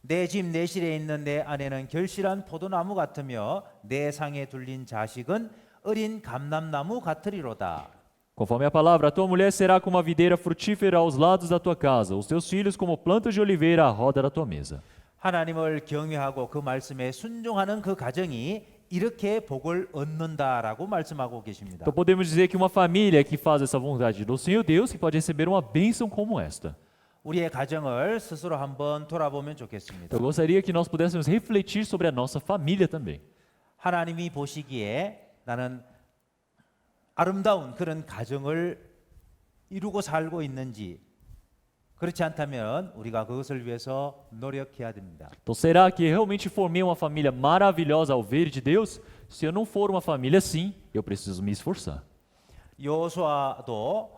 내 집 내실에 있는 내 아내는 결실한 포도나무 같으며 내 상에 둘린 자식은 어린 감람나무 같으리로다. Conforme a palavra, a tua mulher será como uma videira frutífera aos lados da tua casa, os teus filhos como plantas de oliveira à roda da tua mesa. 하나님을 경외하고 그 말씀에 순종하는 그 가정이 이렇게 복을 얻는다라고 말씀하고 계십니다. Então podemos dizer que uma família que faz essa vontade do Senhor Deus que pode receber uma bênção como esta. 우리의 가정을 스스로 한번 돌아보면 좋겠습니다. Eu gostaria que nós pudéssemos refletir sobre a nossa família também. 하나님이 보시기에 나는 아름다운 그런 가정을 이루고 살고 있는지 그렇지 않다면 우리가 그것을 위해서 노력해야 됩니다. Então será que realmente formei uma família maravilhosa ao ver de Deus? Se eu não for uma família assim, eu preciso me esforçar. 여호수아도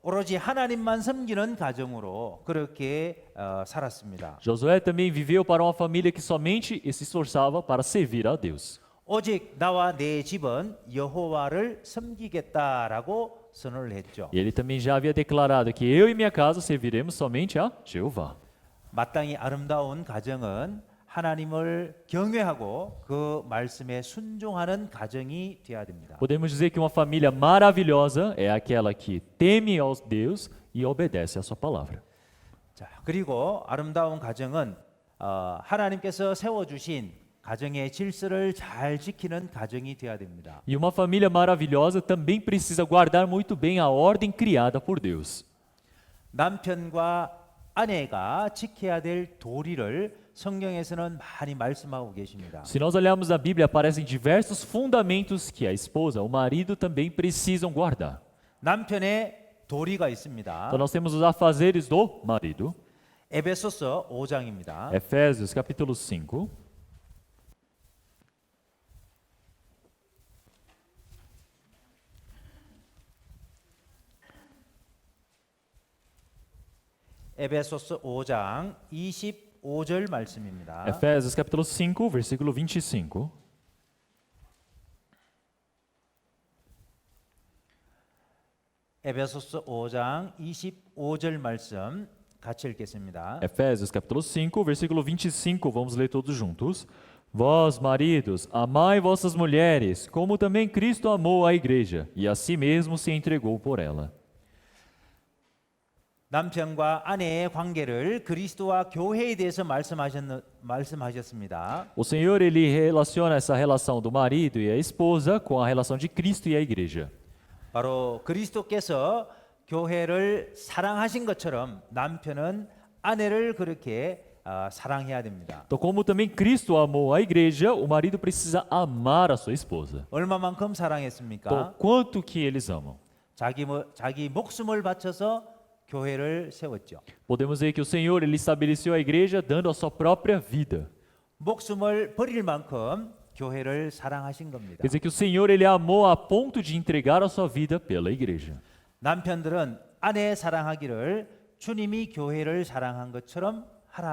오로지 하나님만 섬기는 가정으로 그렇게 살았습니다. Josué também viveu para uma família que somente se esforçava para servir a Deus. 오직 나와 내 집은 여호와를 섬기겠다라고 선언을 했죠. E ele também já havia declarado que eu e minha casa serviremos somente a Jeová. 마땅히 아름다운 가정은 하나님을 경외하고 그 말씀에 순종하는 가정이 되어야 됩니다. Podemos dizer que uma família maravilhosa é aquela que teme aos Deus e obedece a sua palavra. 자, 그리고 아름다운 가정은 하나님께서 세워주신 가정의 질서를 잘 지키는 가정이 되어야 됩니다. E uma família maravilhosa também precisa guardar muito bem a ordem criada por Deus. 남편과 아내가 지켜야 될 도리를 성경에서는 많이 말씀하고 계십니다. Se nós olharmos na Bíblia, aparecem diversos fundamentos que a esposa, o marido também precisam guardar. 남편의 도리가 있습니다. Então nós temos os afazeres do marido. 에베소서 5장입니다. Efésios capítulo 5. 에베소서 5장 25절 말씀입니다. Efésios capítulo 5, versículo 25. 에베소서 5장 25절 말씀 같이 읽겠습니다. Efésios capítulo 5, versículo 25, vamos ler todos juntos. Vós, maridos, amai vossas mulheres, como também Cristo amou a igreja, e a si mesmo se entregou por ela. 남편과 아내의 관계를 그리스도와 교회에 대해서 말씀하셨습니다. O Senhor, ele relaciona essa relação do marido e a esposa com a relação de Cristo e a igreja. 바로 그리스도께서 교회를 사랑하신 것처럼 남편은 아내를 그렇게 사랑해야 됩니다. Então, como também Cristo amou a igreja, o marido precisa amar a sua esposa. 얼마만큼 사랑했습니까? Então, quanto que eles amam? 자기 목숨을 바쳐서 교회를 세웠죠. Podemos ver que o Senhor, ele estabeleceu a igreja dando a sua própria vida. 목숨을 버릴 만큼 교회를 사랑하신 겁니다. Quer dizer que o Senhor, ele amou a ponto de entregar a sua vida pela igreja. 남편들은 아내 사랑하기를 주님이 교회를 사랑한 것처럼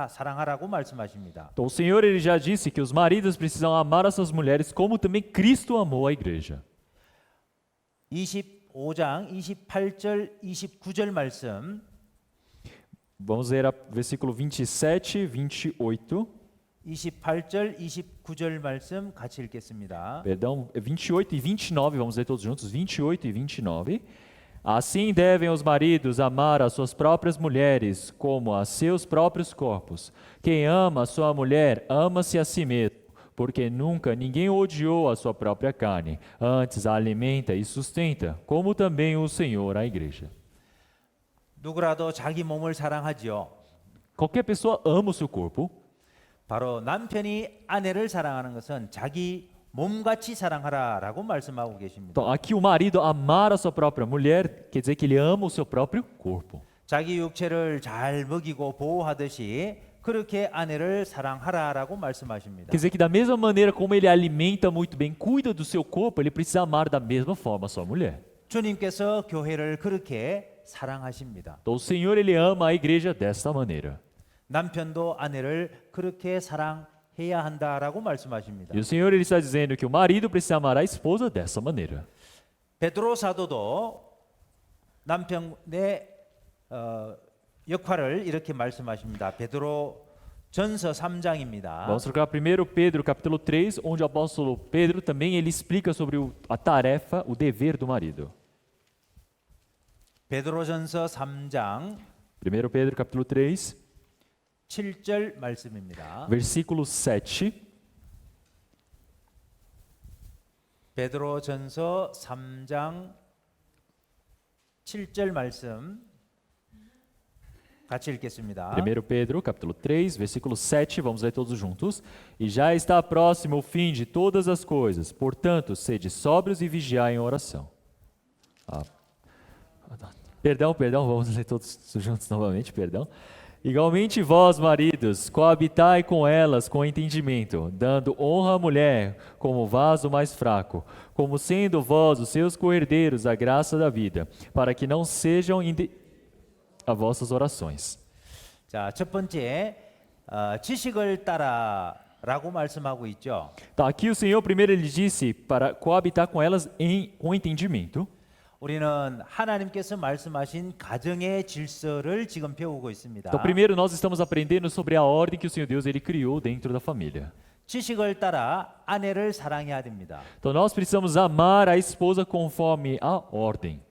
사랑하라고 말씀하십니다. Então, o Senhor, ele já disse que os maridos precisam amar as suas mulheres como também Cristo amou a igreja. 25장 28절 29절 말씀 Vamos ler o versículo 27 e 28. 28절 29절 말씀 같이 읽겠습니다. Perdão, 28 e 29, vamos ler todos juntos, 28 e 29. Assim devem os maridos amar as suas próprias mulheres como a seus próprios corpos. Quem ama a sua mulher, ama-se a si mesmo, porque nunca ninguém odiou a sua própria carne, antes a alimenta e sustenta, como também o Senhor a igreja. 누구라도 자기 몸을 사랑하지요. Qualquer pessoa ama o seu corpo. 바로 남편이 아내를 사랑하는 것은 자기 몸같이 사랑하라라고 말씀하고 계십니다. Então, aqui o marido amar a sua própria mulher quer dizer que ele ama o seu próprio corpo. 자기 육체를 잘 먹이고 보호하듯이 그렇게 아내를 사랑하라라고 말씀하십니다. Quer dizer que da mesma maneira como ele alimenta muito bem, cuida do seu corpo, ele precisa amar da mesma forma a sua mulher. 주님께서 교회를 그렇게 사랑하십니다. Então, o Senhor ele ama a igreja desta maneira. 남편도 아내를 그렇게 사랑해야 한다라고 말씀하십니다. E o Senhor ele está dizendo que o marido precisa amar a esposa dessa maneira. 베드로 사도도 남편의 역할을 이렇게 말씀하십니다. 베드로 전서 3장입니다. Vamos trocar 1 Pedro capítulo 3, onde o apóstolo Pedro também ele explica sobre a tarefa, o dever do marido. 베드로전서 3장 1 Pedro capítulo 3, 7절 말씀입니다. versículo 7. 베드로전서 3장 7절 말씀 같이 읽겠습니다. 1 Pedro, capítulo 3, versículo 7, vamos ler todos juntos. E já está próximo o fim de todas as coisas, portanto, sede sóbrios e vigiai em oração. Perdão, vamos ler todos juntos novamente, perdão. Igualmente vós, maridos, coabitai com elas com entendimento, dando honra à mulher como vaso mais fraco, como sendo vós os seus coherdeiros da graça da vida, para que não sejam a vossas orações. 자, 첫 번째 지식을 따라라고 말씀하고 있죠. Tá, aqui o Senhor primeiro ele disse para coabitar com elas com entendimento. 우리는 하나님께서 말씀하신 가정의 질서를 지금 배우고 있습니다. Então, primeiro nós estamos aprendendo sobre a ordem que o Senhor Deus ele criou dentro da família. 지식을 따라 아내를 사랑해야 됩니다. Então, nós precisamos amar a esposa conforme a ordem.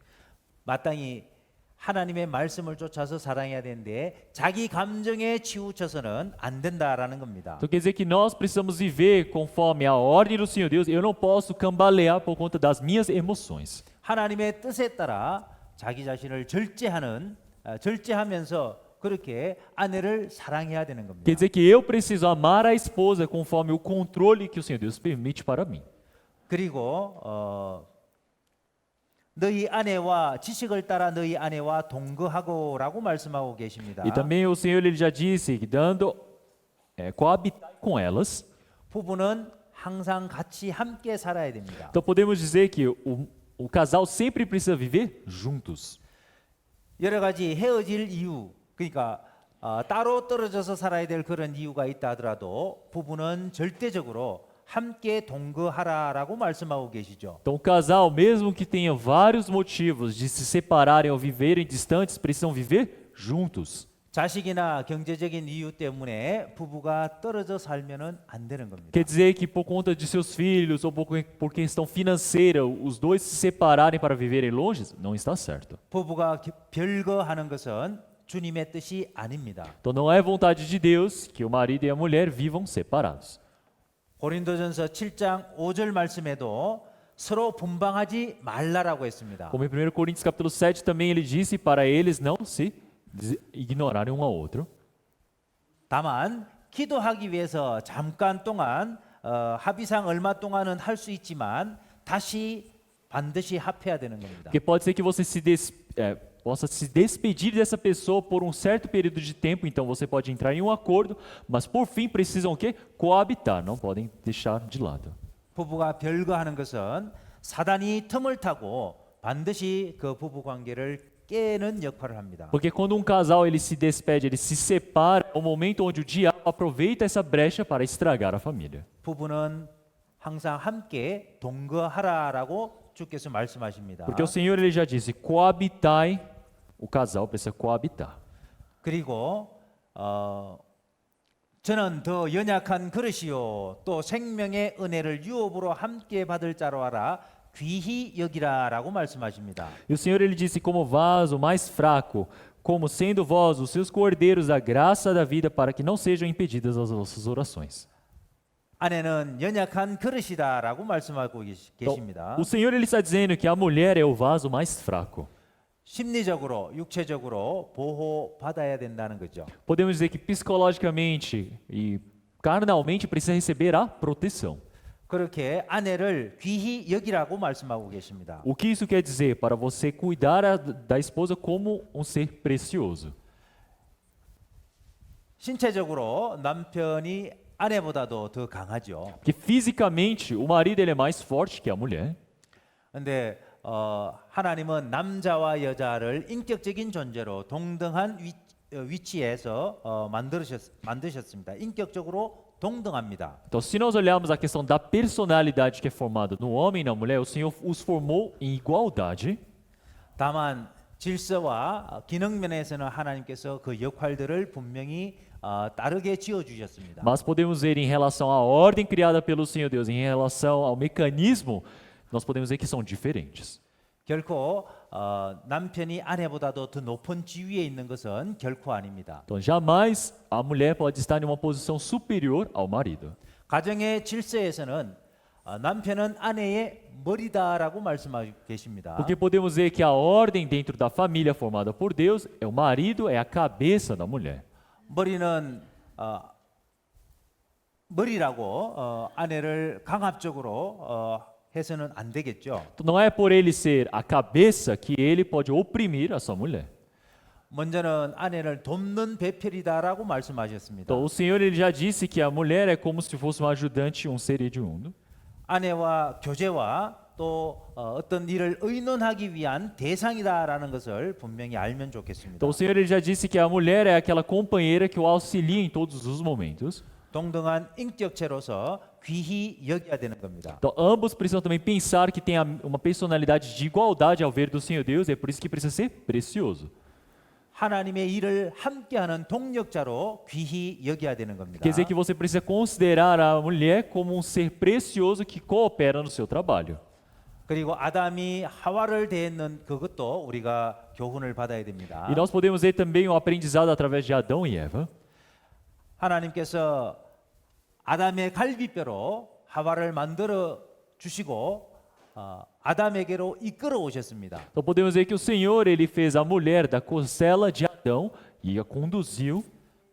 마땅히 하나님의 말씀을 쫓아서 사랑해야 되는데 자기 감정에 치우쳐서는 안 된다라는 겁니다. Então, quer dizer que nós precisamos viver conforme a ordem do Senhor Deus. Eu não posso cambalear por conta das minhas emoções. 하나님의 뜻에 따라 자기 자신을 절제하면서 그렇게 아내를 사랑해야 되는 겁니다. Quer dizer que eu preciso amar a esposa conforme o controle que o Senhor Deus permite para mim. 그리고 너희 아내와 지식을 따라 너희 아내와 동거하고라고 말씀하고 계십니다. E também o Senhor ele já disse que dando coabitar com elas. 부부는 항상 같이 함께 살아야 됩니다. Então podemos dizer que o casal sempre precisa viver juntos. 여러 가지 헤어질 이유, 그러니까 따로 떨어져서 살아야 될 그런 이유가 있다 하더라도 부부는 절대적으로 함께 동거하라라고 말씀하고 계시죠. Então o casal, mesmo que tenha vários motivos de se separarem ou viverem distantes, precisam viver juntos. 자식이나 경제적인 이유 때문에 부부가 떨어져 살면은 안 되는 겁니다. Quer dizer que por conta de seus filhos ou por questão financeira, os dois se separarem para viverem longe, não está certo. 부부가 별거하는 것은 주님의 뜻이 아닙니다. Então não é vontade de Deus que o marido e a mulher vivam separados. 고린도전서 7장 5절 말씀에도 서로 분방하지 말라라고 했습니다. Como em 1 Coríntios capítulo 7 também ele disse para eles não se ignorarem um ao outro. 다만 기도하기 위해서 잠깐 동안 합의상 얼마 동안은 할 수 있지만 다시 반드시 합해야 되는 겁니다. Porque pode ser que você possa se despedir dessa pessoa por um certo período de tempo, então você pode entrar em um acordo, mas por fim precisam o quê? Coabitar, não podem deixar de lado. 부부가 별거하는 것은 사단이 틈을 타고 반드시 그 부부 관계를 깨는 역할을 합니다. Porque quando um casal ele se despede, ele se separa, é o momento onde o diabo aproveita essa brecha para estragar a família. 부부는 항상 함께 동거하라라고 주께서 말씀하십니다. Porque o Senhor ele já disse, coabitai, o casal precisa coabitar. 그리고 저는 더 연약한 그릇이요 또 생명의 은혜를 유업으로 함께 받을 자로 하라 귀히 여기라라고 말씀하십니다. E o Senhor ele disse, como vaso mais fraco, como sendo vós os seus cordeiros a graça da vida, para que não sejam impedidas as vossas orações. 아내는 연약한 그릇이다라고 말씀하고 계십니다. O Senhor ele está dizendo que a mulher é o vaso mais fraco. 심리적으로, 육체적으로 보호받아야 된다는 거죠. Podemos dizer que psicologicamente e carnalmente precisa receber a proteção. 그렇게 아내를 귀히 여기라고 말씀하고 계십니다. O que isso quer dizer? Para você cuidar da esposa como um ser precioso. 신체적으로 남편이 아내보다도 더 강하죠. Porque fisicamente o marido ele é mais forte que a mulher. 근데 하나님은 남자와 여자를 인격적인 존재로 동등한 위치에서 만드셨습니다. 인격적으로 동등합니다. Então, se nós olharmos a questão da personalidade que é formada no homem e na mulher, o Senhor os formou em igualdade. 다만 질서와 기능 면에서는 하나님께서 그 역할들을 분명히 다르게 지어 주셨습니다. Mas podemos ver em relação à ordem criada pelo Senhor Deus, em relação ao mecanismo, nós podemos ver que são diferentes. 결코 남편이 아내보다도 더 높은 지위에 있는 것은 결코 아닙니다. Então, jamais a mulher pode estar em uma posição superior ao marido. 가정의 질서에서는 남편은 아내의 머리다라고 말씀하고 계십니다. Porque podemos ver que a ordem dentro da família formada por Deus é o marido, é a cabeça da mulher. 머리는 머리라고 아내를 강압적으로 해서는 안 되겠죠. Então, não é por ele ser a cabeça que ele pode oprimir a sua mulher. 먼저는 아내를 돕는 배필이다라고 말씀하셨습니다. Então, o Senhor ele já disse que a mulher é como se fosse um ajudante, um ser hediondo. 아내와 교제와 또 어떤 일을 의논하기 위한 대상이다라는 것을 분명히 알면 좋겠습니다. Então, o Senhor ele já disse que a mulher é aquela companheira que o auxilia em todos os momentos. 동등한 인격체로서 귀히 여겨야 되는 겁니다. Então, ambos precisam também pensar que tem uma personalidade de igualdade ao ver do Senhor Deus, é por isso que precisa ser precioso. 하나님의 일을 함께하는 동력자로 귀히 여겨야 되는 겁니다. Quer dizer que você precisa considerar a mulher como um ser precioso que coopera no seu trabalho. 그리고 아담이 하와를 대했는 그것도 우리가 교훈을 받아야 됩니다. E nós podemos ver também o aprendizado através de Adão e Eva. 하나님께서 아담의 갈비뼈로 하와를 만들어 주시고 아담에게로 이끌어 오셨습니다. Então podemos ver que o Senhor ele fez a mulher da costela de Adão e a conduziu.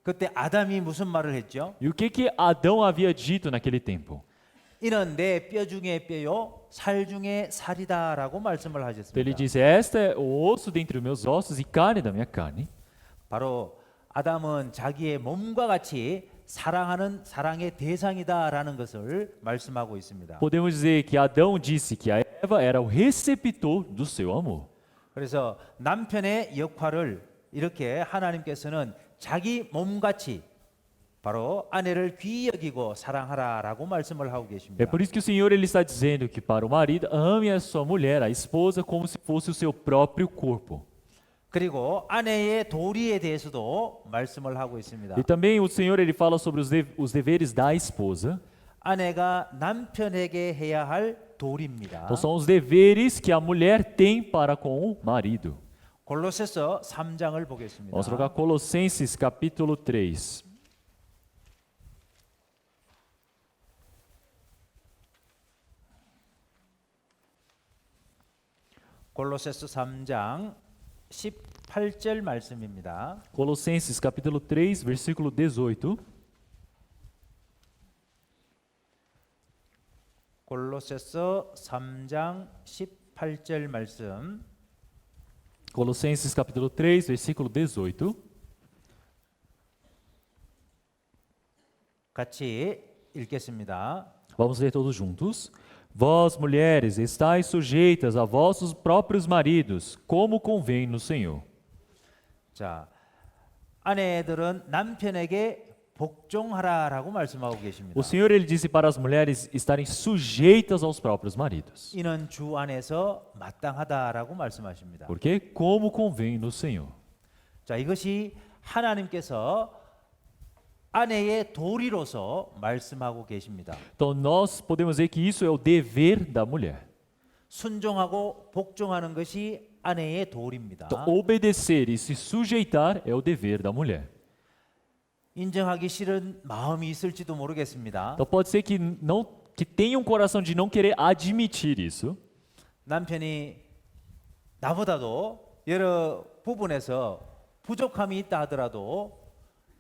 그때 아담이 무슨 말을 했죠? E o que Adão havia dito naquele tempo? 이는 내 뼈 중에 뼈요 살 중에 살이다라고 말씀을 Então ele 하셨습니다. disse: Esta é o osso dentre os meus ossos e carne da minha carne. 바로 아담은 자기의 몸과 같이 사랑하는 사랑의 대상이다라는 것을 말씀하고 있습니다. Podemos dizer que Adão disse que a Eva era o receptor do seu amor. 그래서 남편의 역할을 이렇게 하나님께서는 자기 몸같이 바로 아내를 귀히 여기고 사랑하라라고 말씀을 하고 É 계십니다. por isso que o Senhor ele está dizendo que para o marido ame a sua mulher, a esposa, como se fosse o seu próprio corpo. 그리고 아내의 도리에 대해서도 말씀을 하고 있습니다. E também o Senhor ele fala sobre os deveres da esposa. 아내가 남편에게 해야 할 도리입니다. Então são os deveres que a mulher tem para com o marido. 골로새서 3장을 보겠습니다. Vamos trocar Colossenses capítulo 3. 골로새서 3장 18절 말씀입니다. Colossenses capítulo 3, versículo 18. 골로새서 3장 18절 말씀 Colossenses capítulo 3, versículo 18. 같이 읽겠습니다. Vamos ler todos juntos. Vós, mulheres, estáis sujeitas a vossos próprios maridos, como convém no Senhor. 자, 아내들은 남편에게 복종하라라고 말씀하고 계십니다. O Senhor ele disse para as mulheres estarem sujeitas aos próprios maridos. 이는 주 안에서 마땅하다라고 말씀하십니다. Porque como convém no Senhor. 자, 이것이 하나님께서 아내의 도리로서 말씀하고 계십니다. Então nós podemos ver que isso é o dever da mulher. 순종하고 복종하는 것이 아내의 도리입니다. Então, obedecer e se sujeitar é o dever da mulher. 인정하기 싫은 마음이 있을지도 모르겠습니다. Então pode ser que tenha um coração de não querer admitir isso. 남편이 나보다도 여러 부분에서 부족함이 있다 ha더라도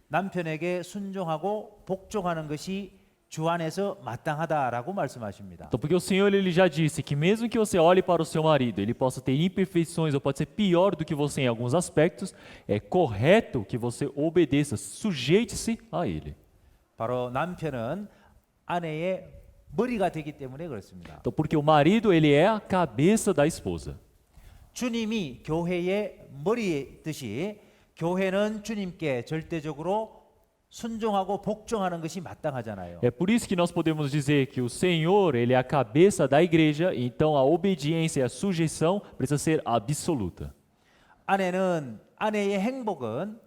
남편에게 순종하고 복종하는 것이 주 안에서 마땅하다라고 말씀하십니다. Então, porque o Senhor ele já disse que mesmo que você olhe para o seu marido, ele possa ter imperfeições ou pode ser pior do que você em alguns aspectos, é correto que você obedeça, sujeite-se a ele. 바로 남편은 아내의 머리가 되기 때문에 그렇습니다. Então, porque o marido ele é a cabeça da esposa. 주님이 교회의 머리듯이 교회는 주님께 절대적으로 순종하고 복종하는 것이 마땅하잖아요. É por isso que nós podemos dizer que o Senhor ele é a cabeça da igreja, então a obediência e a sujeição precisa ser absoluta. 아내의 행복은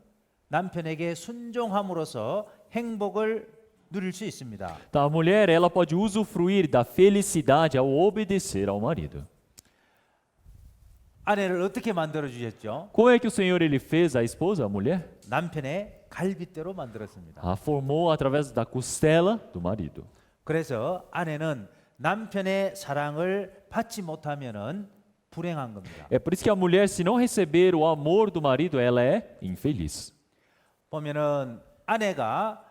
남편에게 순종함으로써 행복을 누릴 수 있습니다. Então, a mulher ela pode usufruir da felicidade ao obedecer ao marido. 아내를 어떻게 만들어 주셨죠? Como é que o Senhor ele fez a esposa, a mulher? 남편의 갈빗대로 만들었습니다. A formou através da costela do marido. 그래서 아내는 남편의 사랑을 받지 못하면은 불행한 겁니다. É por isso que a mulher, se não receber o amor do marido, ela é infeliz. 보면은 아내가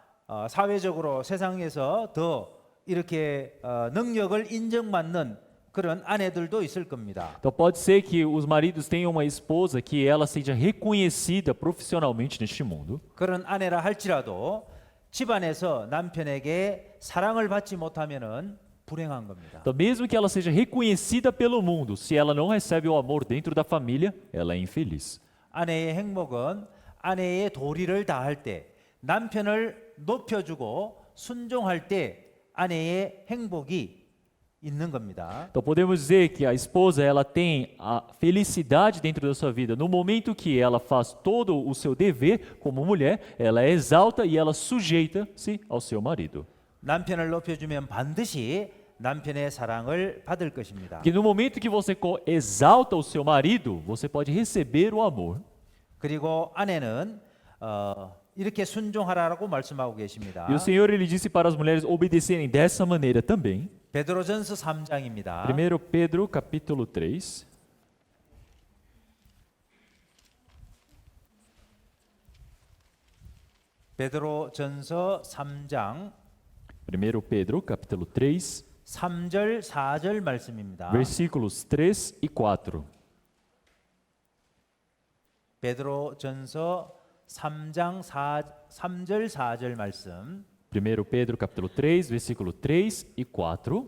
사회적으로 세상에서 더 이렇게 능력을 인정받는 그런 아내들도 있을 겁니다. Então pode ser que os maridos tenham uma esposa que ela seja reconhecida profissionalmente neste mundo. 그런 아내라 할지라도 집안에서 남편에게 사랑을 받지 못하면은 불행한 겁니다. Então mesmo que ela seja reconhecida pelo mundo, se ela não recebe o amor dentro da família, ela é infeliz. 아내의 행복은 아내의 도리를 다할 때, 남편을 높여주고 순종할 때 아내의 행복이 있는 겁니다. Então podemos dizer que a esposa ela tem a felicidade dentro da sua vida. No momento que ela faz todo o seu dever como mulher, ela exalta e ela sujeita-se ao seu marido. 남편을 높여주면 반드시 남편의 사랑을 받을 것입니다. Porque no momento que você exalta o seu marido, você pode receber o amor. 그리고 아내는 이렇게 순종하라고 말씀하고 계십니다. E o Senhor ele disse para as mulheres obedecerem dessa maneira também. 베드로전서 3장입니다. 1 Pedro capítulo 3. 베드로전서 3장 1 Pedro capítulo 3, 3절 4절 말씀입니다. versículos 3 e 4. 베드로전서 3장 3절 4절 말씀 1 Pedro capítulo 3, versículo 3 e 4.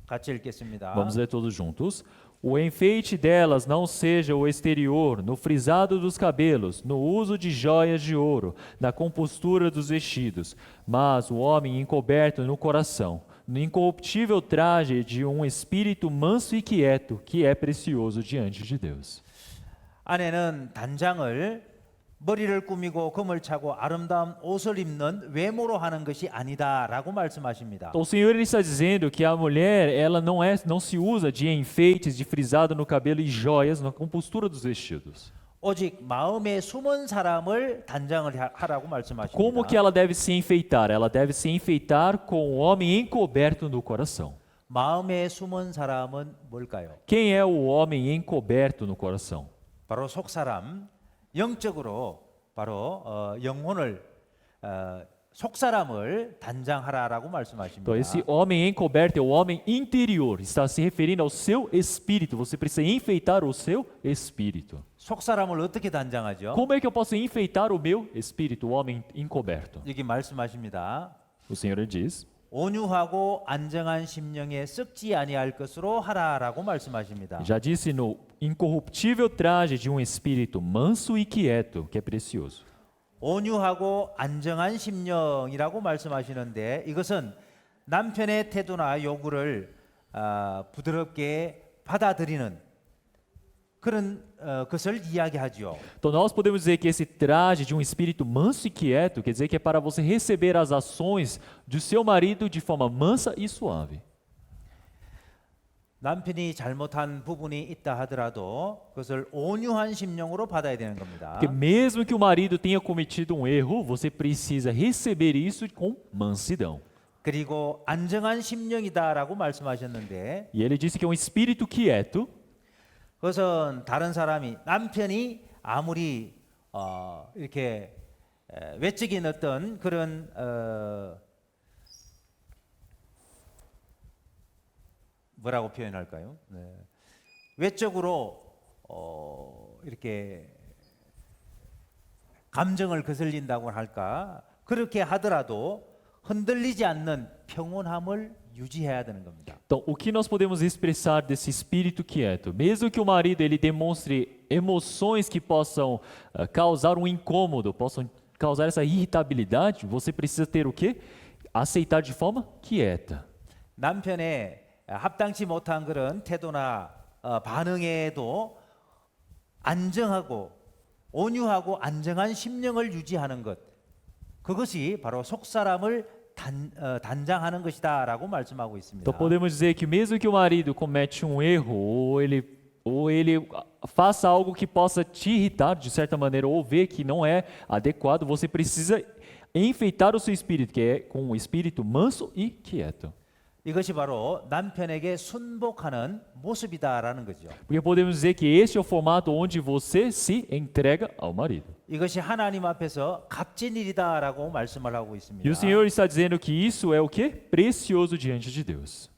같이 읽겠습니다. Vamos ler todos juntos. O enfeite delas não seja o exterior, no frisado dos cabelos, no uso de joias de ouro, na compostura dos vestidos, mas o homem encoberto no coração, no incorruptível traje de um espírito manso e quieto, que é precioso diante de Deus. 아내는 단장을 머리를 꾸미고 금을 차고 아름다운 옷을 입는 외모로 하는 것이 아니다라고 말씀하십니다. Então, o Senhor ele está dizendo que a mulher ela não se usa de enfeites, de frisado no cabelo e joias na compostura dos vestidos. 오직 마음에 숨은 사람을 단장을 하라고 말씀하십니다. Como que ela deve se enfeitar? Ela deve se enfeitar com o homem encoberto no coração. 마음에 숨은 사람은 뭘까요? Quem é o homem encoberto no coração? 바로 속사람, 영적으로 바로 영혼을 속사람을 단장하라라고 말씀하십니다. Então, esse homem encoberto é o homem interior, está se referindo ao seu espírito. Você precisa enfeitar o seu espírito. 속사람을 어떻게 단장하죠? Como é que eu posso enfeitar o meu espírito, o homem encoberto? 여기 말씀하십니다. O Senhor diz: 온유하고 안정한 심령에 썩지 아니할 것으로 하라라고 말씀하십니다. já disse no incorruptível traje de um espírito manso e quieto, que é precioso. 온유하고 안정한 심령이라고 말씀하시는데 이것은 남편의 태도나 요구를 부드럽게 받아들이는 그런 것을 이야기하죠. Então nós podemos dizer que esse traje de um espírito manso e quieto quer dizer que é para você receber as ações do seu marido de forma mansa e suave. 남편이 잘못한 부분이 있다 하더라도 그것을 온유한 심령으로 받아야 되는 겁니다. Porque mesmo que o marido tenha cometido um erro, você precisa receber isso com mansidão. 그리고 안정한 심령이다라고 말씀하셨는데 E ele disse que é um espírito quieto. 그것은 다른 사람이 남편이 아무리 이렇게 외적인 어떤 그런 뭐라고 표현할까요? 네. 외적으로 이렇게 감정을 거슬린다고 할까? 그렇게 하더라도 흔들리지 않는 평온함을 유지해야 되는 겁니다. Então, o que nós podemos expressar desse espírito quieto? Mesmo que o marido ele demonstre emoções que possam causar um incômodo, possam causar essa irritabilidade, você precisa ter o quê? Aceitar de forma quieta. 남편의 합당치 못한 그런 태도나 반응에도 안정하고 온유하고 안정한 심령을 유지하는 것, 그것이 바로 속사람을 단장하는 것이다라고 말씀하고 있습니다. Então podemos dizer que mesmo que o marido comete um erro ou ele faça algo que possa te irritar de certa maneira ou ver que não é adequado, você precisa enfeitar o seu espírito, que é com um espírito manso e quieto. 이것이 바로 남편에게 순복하는 모습이다라는 거죠. Porque podemos dizer que este é o formato onde você se entrega ao marido. 이것이 하나님 앞에서 값진 일이다라고 말씀을 하고 있습니다. E o Senhor está dizendo que isso é o que? Precioso diante de Deus.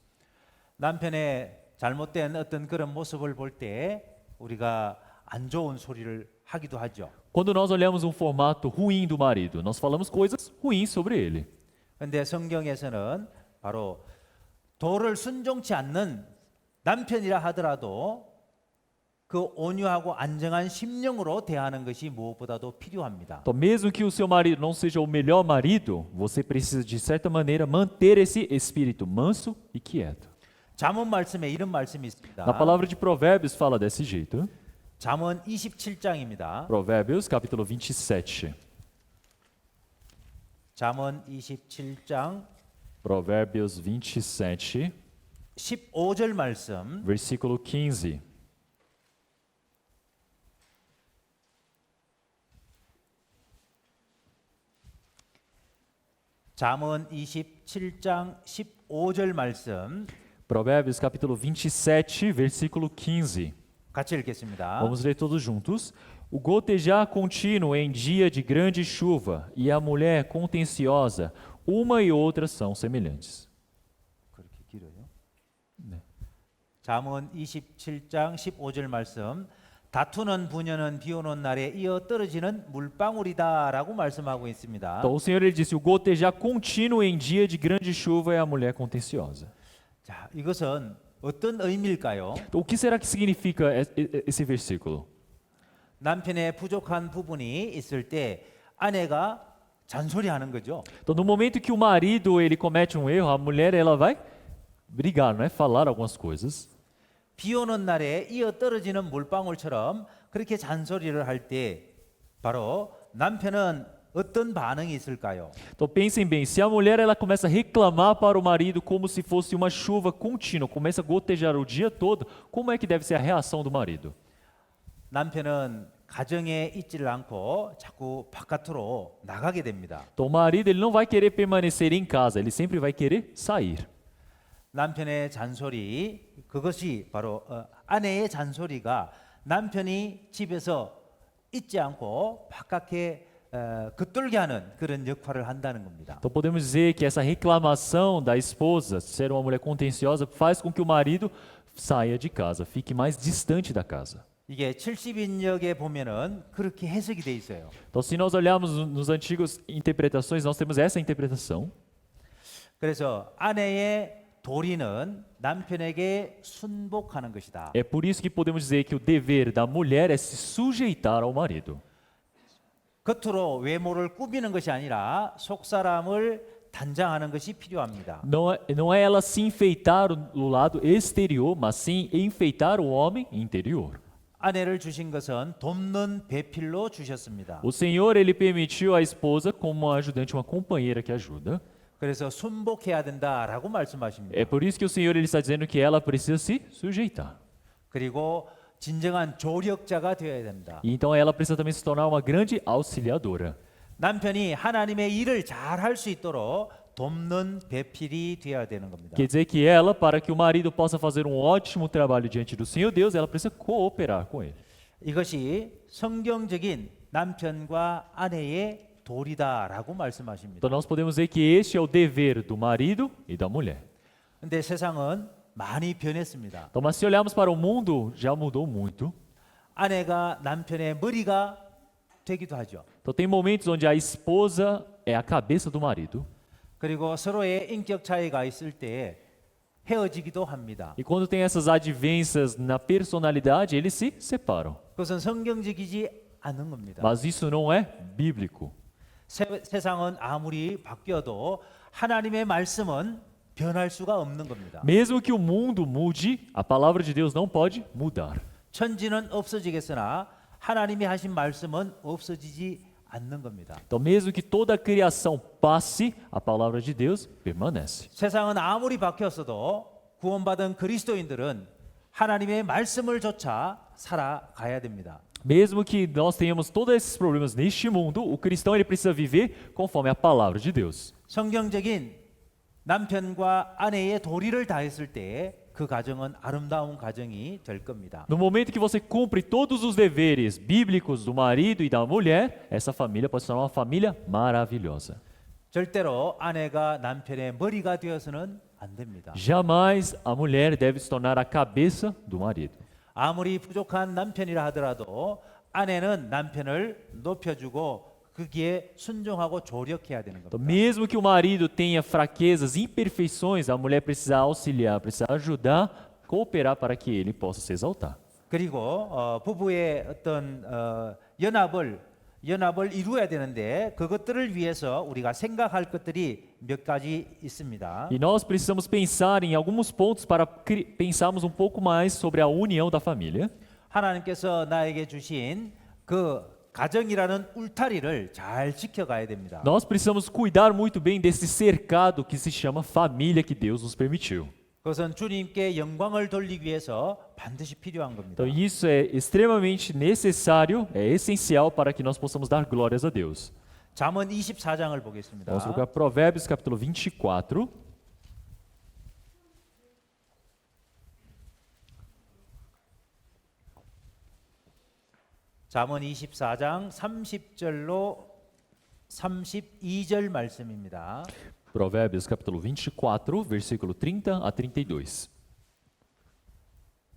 남편의 잘못된 어떤 그런 모습을 볼 때 우리가 안 좋은 소리를 하기도 하죠. Quando nós olhamos um formato ruim do marido, nós falamos coisas ruins sobre ele. 그런데 성경에서는 바로 도를 순종치 않는 남편이라 하더라도 그 온유하고 안정한 심령으로 대하는 것이 무엇보다도 필요합니다. Então, mesmo que o seu marido não seja o melhor marido, você precisa de certa maneira manter esse espírito manso e quieto. 잠언 말씀에 이런 말씀이 있습니다. Na palavra de Provérbios fala desse jeito. 잠언 27장입니다. Provérbios, capítulo 27. 잠언 27장 Provérbios 27, 15절 말씀. versículo 15. 잠언 27장 15절 말씀 Provérbios, capítulo 27, versículo 15. 같이 읽겠습니다. Vamos ler todos juntos. O gotejar contínuo em dia de grande chuva e a mulher contenciosa, uma e outra são semelhantes. 그렇게 길어요? 네. 잠언 27장 15절 말씀. 다투는 부녀는 비 오는 날에 이어 떨어지는 물방울이다라고 말씀하고 있습니다. Então o Senhor ele disse: o gotejar contínuo em dia de grande chuva é a mulher contenciosa. 자, 이것은 어떤 의미일까요? Então, o que será que significa esse versículo? 남편의 부족한 부분이 있을 때 아내가 잔소리하는 거죠. Então, no momento que o marido ele comete um erro, a mulher ela vai brigar, não é? Falar algumas coisas. 비 오는 날에 이어 떨어지는 물방울처럼 그렇게 잔소리를 할 때 바로 남편은 어떤 반응이 있을까요? Então pensem bem, se a mulher ela começa a reclamar para o marido como se fosse uma chuva contínua, começa a gotejar o dia todo, como é que deve ser a reação do marido? 남편은 가정에 있지를 않고 자꾸 바깥으로 나가게 됩니다. Então o marido ele não vai querer permanecer em casa, ele sempre vai querer sair. 남편의 잔소리 그것이 바로 아내의 잔소리가 남편이 집에서 있지 않고 바깥에 겉돌게 하는 그런 역할을 한다는 겁니다. Então podemos dizer que essa reclamação da esposa, ser uma mulher contenciosa, faz com que o marido saia de casa, fique mais distante da casa. 이게 70인역에 보면은 그렇게 해석이 돼 있어요. Então se nós olharmos nos antigos interpretações, nós temos essa interpretação. 그래서 아내의 도리는 남편에게 순복하는 것이다. É por isso que podemos dizer que o dever da mulher é se sujeitar ao marido. 겉으로 외모를 꾸미는 것이 아니라 속 사람을 단장하는 것이 필요합니다. Não é ela se enfeitar o lado exterior, mas sim enfeitar o homem interior. 아내를 주신 것은 돕는 배필로 주셨습니다. O Senhor ele permitiu a esposa como uma ajudante, uma companheira que ajuda. 그래서 순복해야 된다라고 말씀하십니다. É por isso que o Senhor ele está dizendo que ela precisa se sujeitar. 그리고 진정한 조력자가 되어야 됩니다. E então ela precisa também se tornar uma grande auxiliadora. 남편이 하나님의 일을 잘 할 수 있도록 돕는 배필이 되어야 되는 겁니다. Quer dizer que ela, para que o marido possa fazer um ótimo trabalho diante do Senhor Deus, ela precisa cooperar com ele. 이것이 성경적인 남편과 아내의 도리다라고 말씀하십니다. Então nós podemos dizer que este é o dever do marido e da mulher. 근데 세상은 많이 변했습니다. Então, mas se olharmos para o mundo, já mudou muito. 아내가 남편의 머리가 되기도 하죠. Então tem momentos onde a esposa é a cabeça do marido. 그리고 서로의 인격 차이가 있을 때 헤어지기도 합니다. E quando tem essas advências na personalidade, eles se separam. 그것은 성경적이지 않은 겁니다. Mas isso não é bíblico. 세상은 아무리 바뀌어도 하나님의 말씀은 변할 수가 없는 겁니다. Mesmo que o mundo mude, a palavra de Deus não pode mudar. 천지는 없어지겠으나 하나님이 하신 말씀은 없어지지 않는 겁니다. Então, mesmo que toda a criação passe, a palavra de Deus permanece. 세상은 아무리 바뀌었어도 구원받은 그리스도인들은 하나님의 말씀을 좇아 살아가야 됩니다. Mesmo que nós tenhamos todos esses problemas neste mundo, o cristão ele precisa viver conforme a palavra de Deus. 성경적인 남편과 아내의 도리를 다했을 때 그 가정은 아름다운 가정이 될 겁니다. No momento que você cumpre todos os deveres bíblicos do marido e da mulher, essa família pode se tornar uma família maravilhosa. 절대로 아내가 남편의 머리가 되어서는 안 됩니다. Jamais a mulher deve se tornar a cabeça do marido. 아무리 부족한 남편이라 하더라도 아내는 남편을 높여주고 거기에 순종하고 조력해야 되는 Então, 겁니다. mesmo que o marido tenha fraquezas, imperfeições, a mulher precisa auxiliar, precisa ajudar, cooperar para que ele possa se exaltar. 그리고 부부의 어떤 연합을 이루어야 되는데 그것들을 위해서 우리가 생각할 것들이 몇 가지 있습니다. E nós precisamos pensar em alguns pontos para pensarmos um pouco mais sobre a união da família. 하나님께서 나에게 주신 그 가정이라는 울타리를 잘 지켜가야 됩니다. Nós precisamos cuidar muito bem desse cercado que se chama família que Deus nos permitiu. 그것은 주님께 영광을 돌리기 위해서 반드시 필요한 겁니다. Então isso é extremamente necessário, é essencial para que nós possamos dar glórias a Deus. 잠언 24장을 보겠습니다. Vamos para Provérbios capítulo 24. 잠언 24장 30절로 32절 말씀입니다. Provérbios capítulo 24, versículo 30 a 32.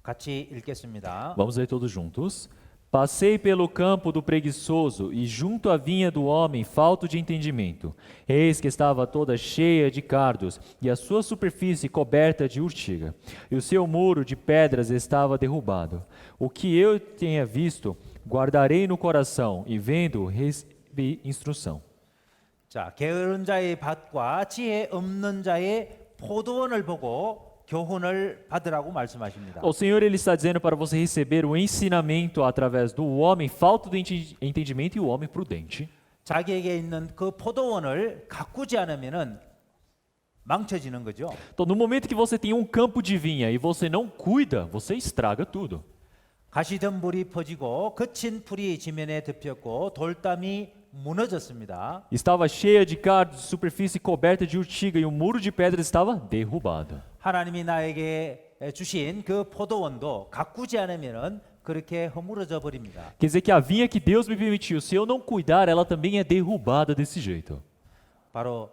같이 읽겠습니다. Vamos ler todos juntos. Passei pelo campo do preguiçoso e junto à vinha do homem falto de entendimento. Eis que estava toda cheia de cardos e a sua superfície coberta de urtiga. E o seu muro de pedras estava derrubado. O que eu tenha visto, guardarei no coração e vendo, recebi instrução. 자, 게으른 자의 밭과 지혜 없는 자의 포도원을 보고 교훈을 받으라고 말씀하십니다. O Senhor ele está dizendo para você receber o ensinamento através do homem falto de entendimento e o homem prudente. 자기에게 있는 그 포도원을 가꾸지 않으면은 망쳐지는 거죠. Então, no momento que você tem um campo de vinha e você não cuida, você estraga tudo. 가시덤불이 퍼지고 거친 풀이 지면에 덮였고 돌담이 무너졌습니다. Estava cheia de cardos, superfície coberta de urtiga e o muro de pedras estava derrubado. 하나님이 나에게 주신 그 포도원도 가꾸지 않으면은 그렇게 허물어져 버립니다. Quer dizer que a vinha que Deus me permitiu, se eu não cuidar, ela também é derrubada desse jeito. 바로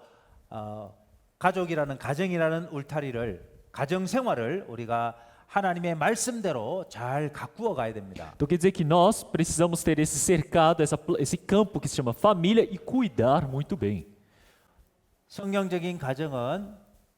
가족이라는 가정이라는 울타리를 가정 생활을 우리가 하나님의 말씀대로 잘 가꾸어 가야 됩니다. Então quer dizer que nós precisamos ter esse cercado, esse campo que se chama família e cuidar muito bem. 성경적인 가정은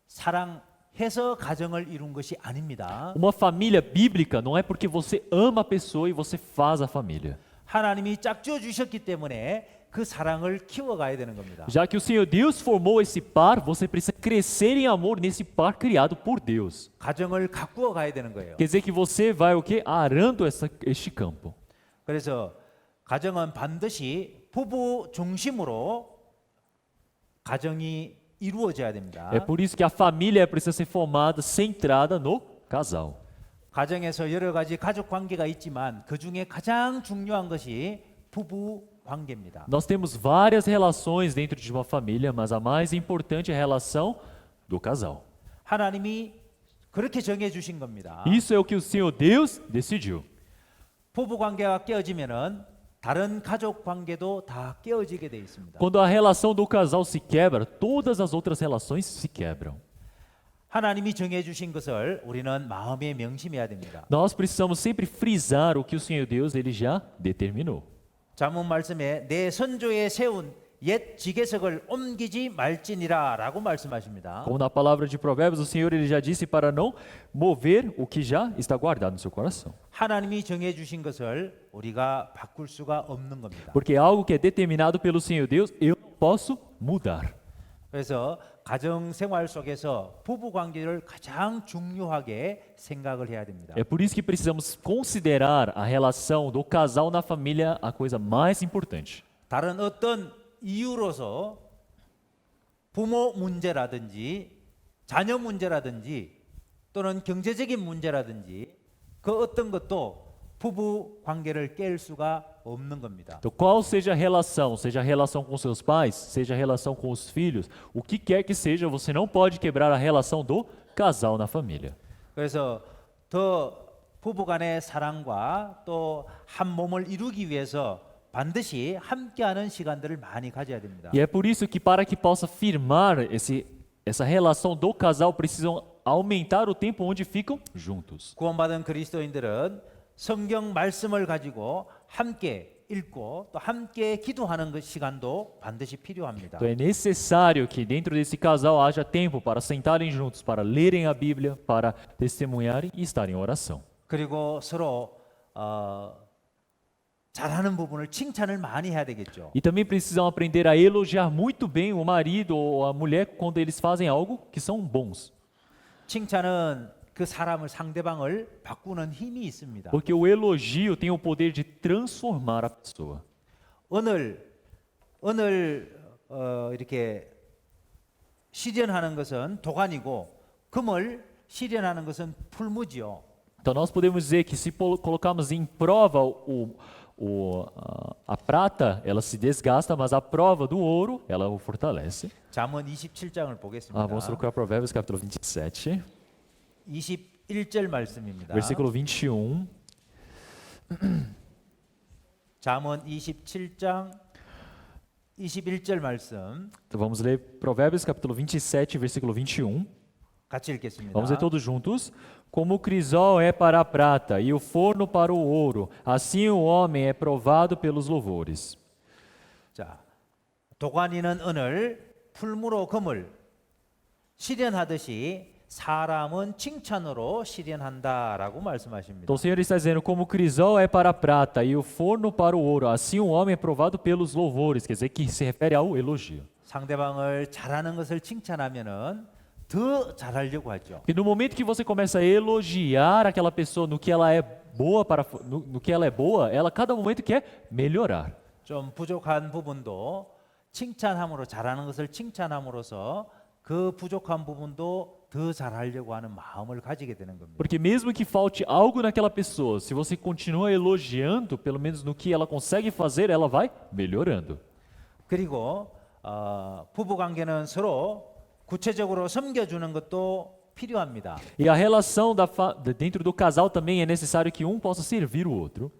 사랑해서 가정을 이룬 것이 아닙니다. Uma família bíblica não é porque você ama a pessoa e você faz a família. 하나님이 짝지어 주셨기 때문에 그 사랑을 키워가야 되는 겁니다. Já que o Senhor Deus formou esse par, você precisa crescer em amor nesse par criado por Deus. 가정을 가꾸어 가야 되는 거예요. Quer dizer que você vai o quê? Arando este campo. 그래서 가정은 반드시 부부 중심으로 가정이 이루어져야 됩니다. É por isso que a família precisa ser formada, centrada no casal. 가정에서 여러 가지 가족 관계가 있지만 그 중에 가장 중요한 것이 부부 관계입니다. Nós temos várias relações dentro de uma família, mas a mais importante é a relação do casal. 하나님이 그렇게 정해 주신 겁니다. Isso é o que o Senhor Deus decidiu. 부부 관계가 깨어지면은 다른 가족 관계도 다 깨어지게 돼 있습니다. Quando a relação do casal se quebra, todas as outras relações se quebram. 하나님이 정해 주신 것을 우리는 마음에 명심해야 됩니다. Nós precisamos sempre frisar o que o Senhor Deus ele já determinou. 잠언 말씀에 내 선조에 세운 옛 지계석을 옮기지 말지니라라고 말씀하십니다. Como na palavra de Provérbios, o Senhor ele já disse para não mover o que já está guardado no seu coração. 하나님이 정해 주신 것을 우리가 바꿀 수가 없는 겁니다. Porque algo que é determinado pelo Senhor Deus, eu não posso mudar. 그래서 가정 생활 속에서 부부 관계를 가장 중요하게 생각을 해야 됩니다. É por isso que precisamos considerar a relação do casal na família a coisa mais importante. 다른 어떤 이유로서 부모 문제라든지 자녀 문제라든지 또는 경제적인 문제라든지 그 어떤 것도 부부 관계를 깰 수가 없는 겁니다. Então, qual seja a relação com seus pais, seja a relação com os filhos, o que quer que seja, você não pode quebrar a relação do casal na família. 그래서 더 부부간의 사랑과 또 한 몸을 이루기 위해서 반드시 함께하는 시간들을 많이 가져야 됩니다. E é por isso que para que possa firmar essa relação do casal, precisam aumentar o tempo onde ficam juntos. 구원받은 그리스도인들은 성경 말씀을 가지고 함께 읽고 또 함께 기도하는 그 시간도 반드시 필요합니다. Então é necessário que dentro desse casal haja tempo para sentarem juntos, para lerem a Bíblia, para testemunharem e estarem em oração. 그리고 서로 잘하는 부분을 칭찬을 많이 해야 되겠죠. E também precisam aprender a elogiar muito bem o marido ou a mulher quando eles fazem algo que são bons. 칭찬은 그 사람을 상대방을 바꾸는 힘이 있습니다. Porque o elogio tem o poder de transformar a pessoa. 오늘 이렇게 실현하는 것은 도관이고 금을 실현하는 것은 풀무지요. Então nós podemos dizer que se colocarmos em prova a prata, ela se desgasta, mas a prova do ouro, ela o fortalece. 잠언 27장을 보겠습니다. Vamos procurar Provérbios capítulo 27, 21절 말씀입니다. versículo 21. 잠언 27장 21절 말씀 Então vamos ler Provérbios capítulo 27, versículo 21. 같이 읽겠습니다. Vamos ler todos juntos. Como o crisol é para a prata e o forno para o ouro, assim o homem é provado pelos louvores. 자, 도관이는 은을 풀무로 금을 실현하듯이 사람은 칭찬으로 실현한다라고 말씀하십니다. Então o Senhor está dizendo, como o crisol é para a prata e o forno para o ouro, assim o homem é provado pelos louvores, quer dizer, que se refere ao elogio. 상대방을 잘하는 것을 칭찬하면은 더 잘하려고 하죠. E no momento que você começa a elogiar aquela pessoa no que ela é boa no que ela é boa, ela a cada momento quer melhorar. 좀 부족한 부분도 칭찬함으로 잘하는 것을 칭찬함으로써 그 부족한 부분도 더 잘하려고 하는 마음을 가지게 되는 겁니다. Porque mesmo que falte algo naquela pessoa, se você continua elogiando, pelo menos no que ela consegue fazer, ela vai melhorando. 그리고 부부 관계는 서로 구체적으로 섬겨주는 것도 필요합니다. E a relação dentro do casal também é necessário que um possa servir o outro.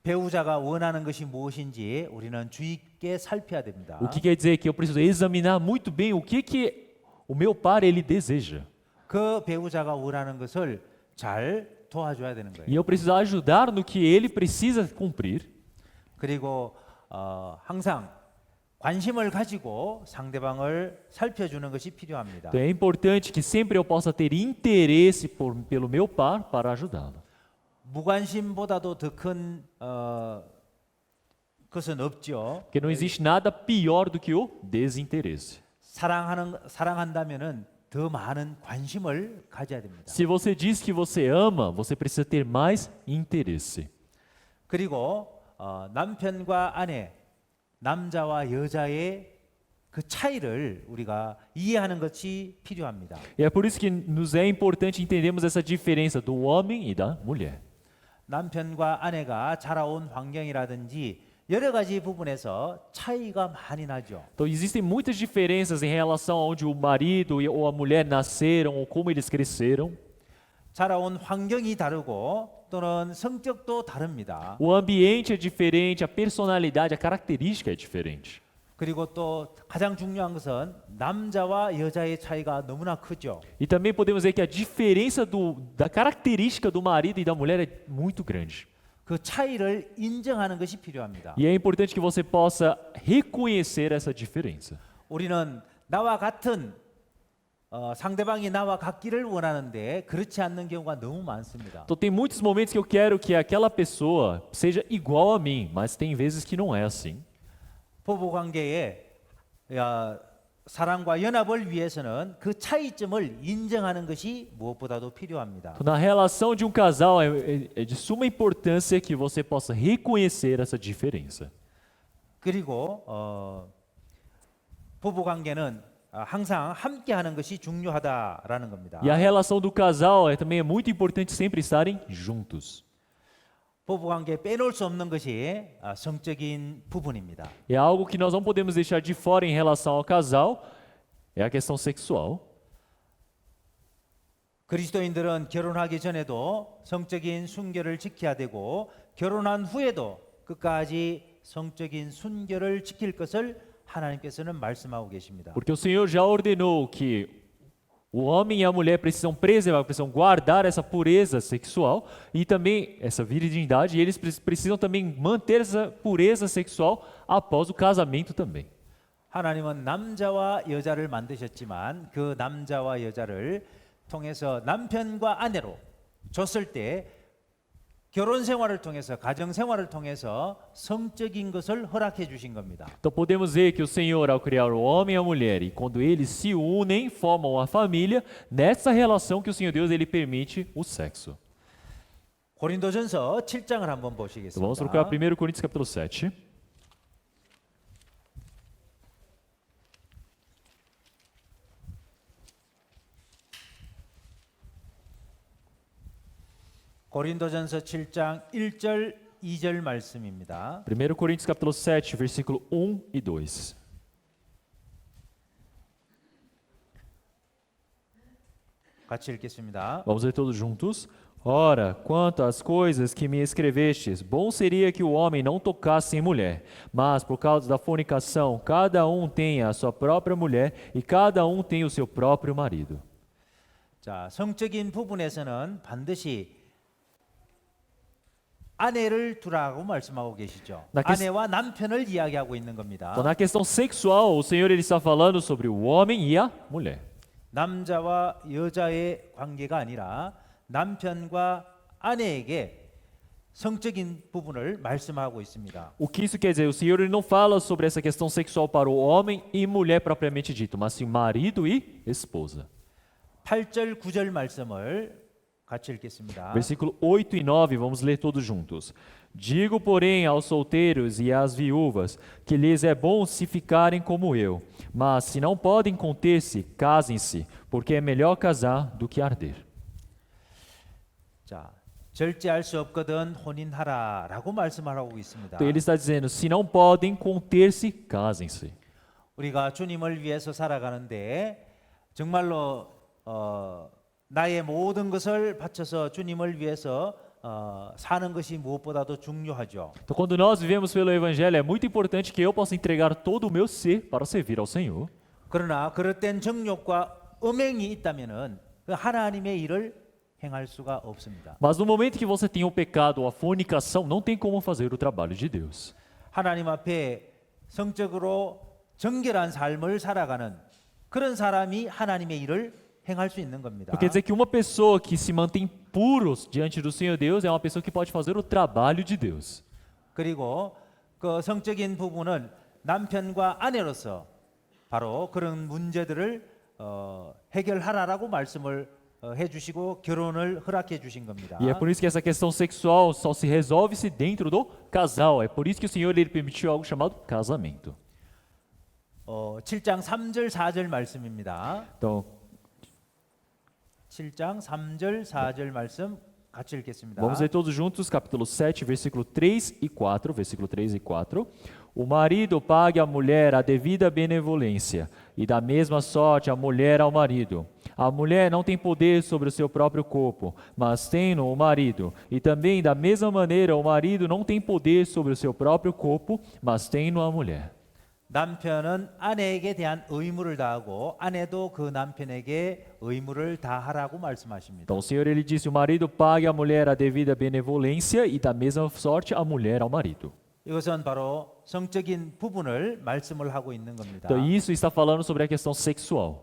배우자가 원하는 것이 무엇인지 우리는 주의 있게 살펴야 됩니다. O que quer dizer que eu preciso examinar muito bem o que o meu par ele deseja. 그 배우자가 원하는 것을 잘 도와줘야 되는 거예요. E eu preciso ajudar no que ele precisa cumprir. 그리고 항상 관심을 가지고 상대방을 살펴주는 것이 필요합니다. Então é importante que sempre eu possa ter interesse pelo meu par para ajudá-lo. 무관심보다도 더 큰 것은 없죠. Porque não existe nada pior do que o desinteresse. 사랑한다면은 더 많은 관심을 가져야 됩니다. Se você diz que você ama, você precisa ter mais interesse. 그리고 남편과 아내, 남자와 여자의 그 차이를 우리가 이해하는 것이 필요합니다. E é por isso que nos é importante entendermos essa diferença do homem e da mulher. 남편과 아내가 자라온 환경이라든지 여러 가지 부분에서 차이가 많이 나죠. Então existem muitas diferenças em relação a onde o marido ou a mulher nasceram ou como eles cresceram. 자라온 환경이 다르고 또는 성격도 다릅니다. O ambiente é diferente, a personalidade, a característica é diferente. 그리고 또 가장 중요한 것은 남자와 여자의 차이가 너무나 크죠. E também podemos dizer que a diferença da característica do marido e da mulher é muito grande. 그 차이를 인정하는 것이 필요합니다. E é importante que você possa reconhecer essa diferença. 우리는 나와 같은 상대방이 나와 같기를 원하는데 그렇지 않는 경우가 너무 많습니다. Então tem muitos momentos que eu quero que aquela pessoa seja igual a mim, mas tem vezes que não é assim. 부부 관계에 사랑과 연합을 위해서는 그 차이점을 인정하는 것이 무엇보다도 필요합니다. Na relação de um casal é de suma importância que você possa reconhecer essa diferença. 그리고 부부 관계는 항상 함께하는 것이 중요하다라는 겁니다. E a relação do casal também é muito importante sempre estarem juntos. 부부 관계에 빼놓을 수 없는 것이 성적인 부분입니다. É algo que nós não podemos deixar de fora em relação ao casal, é a questão sexual. 그리스도인들은 결혼하기 전에도 성적인 순결을 지켜야 되고 결혼한 후에도 끝까지 성적인 순결을 지킬 것을 하나님께서는 말씀하고 계십니다. Porque o Senhor já ordenou que o homem e a mulher precisam preservar, precisam guardar essa pureza sexual e também essa virgindade, e eles precisam também manter essa pureza sexual após o casamento também. 하나님은 남자와 여자를 만드셨지만 그 남자와 여자를 통해서 남편과 아내로 줬을 때 결혼 생활을 통해서 가정 생활을 통해서 성적인 것을 허락해 주신 겁니다. Então podemos ver que o Senhor, ao criar o homem e a mulher, e quando eles se unem, formam uma família, nessa relação que o Senhor Deus ele permite o sexo. 고린도전서 7장을 한번 Então, 보시겠습니다. vamos procurar 1 Coríntios capítulo 7. 고린도전서 7장 1절 2절 말씀입니다. 1 Coríntios capítulo 7, versículo 1 e 2. 같이 읽겠습니다. Vamos ler todos juntos? Ora, quanto às coisas que me escrevestes, bom seria que o homem não tocasse em mulher, mas por causa da fornicação, cada um tenha a sua própria mulher e cada um tenha o seu próprio marido. 자, 성적인 부분에서는 반드시 아내를 두라고 말씀하고 계시죠. 아내와 남편을 이야기하고 있는 겁니다. Então, na questão sexual, o Senhor ele está falando sobre o homem e a mulher. 남자와 여자의 관계가 아니라 남편과 아내에게 성적인 부분을 말씀하고 있습니다. O que isso quer dizer? O Senhor ele não fala sobre essa questão sexual para o homem e mulher propriamente dito, mas sim marido e esposa. 8절 9절 말씀을 같이 읽겠습니다. Versículo 8 e 9, vamos ler todos juntos. Digo, porém, aos solteiros e às viúvas, que lhes é bom se ficarem como eu, mas se não podem conter-se, casem-se, porque é melhor casar do que arder. 자, 절제할 수 없거든 혼인하라라고 말씀하고 있습니다. Então ele está dizendo, se não podem conter-se, casem-se. 우리가 주님을 위해서 살아가는데 정말로 나의 모든 것을 바쳐서 주님을 위해서 사는 것이 무엇보다도 중요하죠. Então quando nós vivemos pelo Evangelho, é muito importante que eu possa entregar todo o meu ser para servir ao Senhor. 그러나 그릇된 정욕과 음행이 있다면은 그 하나님의 일을 행할 수가 없습니다. Mas no momento que você tem o pecado ou a fornicação, não tem como fazer o trabalho de Deus. 하나님 앞에 성적으로 정결한 삶을 살아가는 그런 사람이 하나님의 일을 행할 수 있는 겁니다. Então, quer dizer que uma pessoa que se mantém puros diante do Senhor Deus é uma pessoa que pode fazer o trabalho de Deus. 그리고 그 성적인 부분은 남편과 아내로서 바로 그런 문제들을 해결하라라고 말씀을 해주시고 결혼을 허락해 주신 겁니다. E é por isso que essa questão sexual só se resolve-se dentro do casal. É por isso que o Senhor ele permitiu algo chamado casamento. 7장 3절 4절 말씀입니다. Então, 7장 3절 4절 말씀 같이 읽겠습니다. Vamos ler todos juntos, capítulo 7, versículo 3 e 4, versículo 3 e 4. O marido pague à mulher a devida benevolência, e da mesma sorte a mulher ao marido. A mulher não tem poder sobre o seu próprio corpo, mas tem-no o marido. E também, da mesma maneira, o marido não tem poder sobre o seu próprio corpo, mas tem-no a mulher. 남편은 아내에게 대한 의무를 다하고 아내도 그 남편에게 의무를 다하라고 말씀하십니다. Então o Senhor ele disse: o marido pague à mulher a devida benevolência, e da mesma sorte a mulher ao marido. 이것은 바로 성적인 부분을 말씀을 하고 있는 겁니다. Então isso está falando sobre a questão sexual.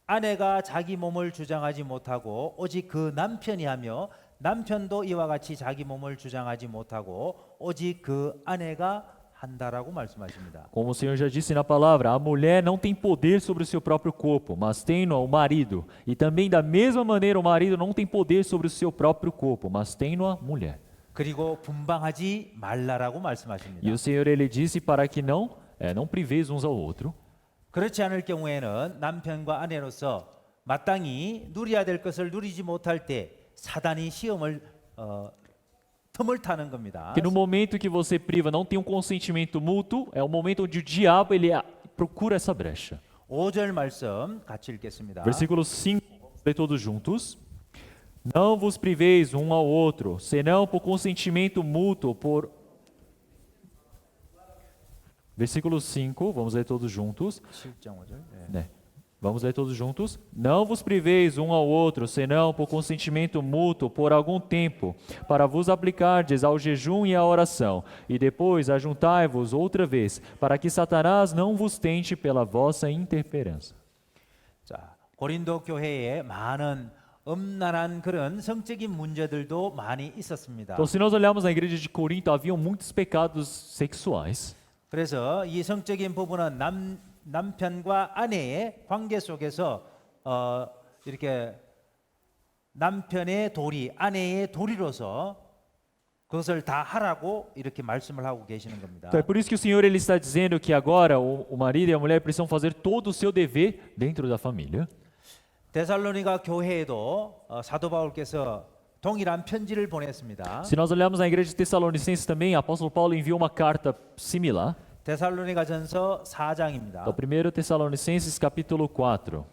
아내가 자기 몸을 주장하지 못하고 오직 그 남편이 하며 남편도 이와 같이 자기 몸을 주장하지 못하고 오직 그 아내가 한다라고 말씀하십니다. Como o Senhor já disse na palavra, a mulher não tem poder sobre o seu próprio corpo, mas tem-no o marido. E também da mesma maneira o marido não tem poder sobre o seu próprio corpo, mas tem-no a mulher. 그리고 분방하지 말라라고 말씀하십니다. E o Senhor ele disse para que não priveis uns ao outro. 그렇지 않을 경우에는 남편과 아내로서 마땅히 누려야 될 것을 누리지 못할 때 사단이 시험을 틈을 타는 겁니다. Que no momento que você priva, não tem um consentimento mútuo, é o momento onde o diabo ele procura essa brecha. 5절 말씀 같이 읽겠습니다. Versículo 5, vamos ler todos juntos. Não vos priveis um ao outro, senão por consentimento mútuo, Versículo 5, vamos ler todos juntos. 7장 5절. Né? Vamos ler todos juntos. Não vos priveis um ao outro, senão por consentimento mútuo por algum tempo, para vos aplicardes ao jejum e à oração, e depois ajuntai-vos outra vez, para que Satanás não vos tente pela vossa interferência. 자, 고린도 교회에 많은 음란한 그런 성적인 문제들도 많이 있었습니다. Então, se nós olharmos na igreja de Corinto, haviam muitos pecados sexuais. 그래서 이 성적인 부분은 남편과 아내의 관계 속에서 이렇게 남편의 도리, 아내의 도리로서 그것을 다 하라고 이렇게 말씀을 하고 계시는 겁니다. Então, é por isso que o Senhor ele está dizendo que agora o marido e a mulher precisam fazer todo o seu dever dentro da família. 데살로니가 교회에도 사도 바울께서 동일한 편지를 보냈습니다. Se nós olharmos na igreja de Tessalonicenses também, o apóstolo Paulo enviou uma carta similar. 데살로니가전서 4장입니다. Então, 1 Tessalonicenses capítulo 4.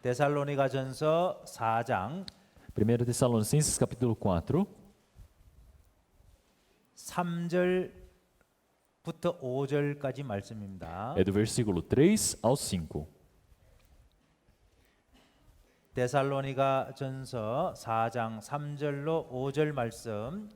데살로니가전서 4장 1 Tessalonicenses capítulo 4. 3절부터 5절까지 말씀입니다. É do versículo 3 ao 5. 데살로니가전서 4장 3절로 5절 말씀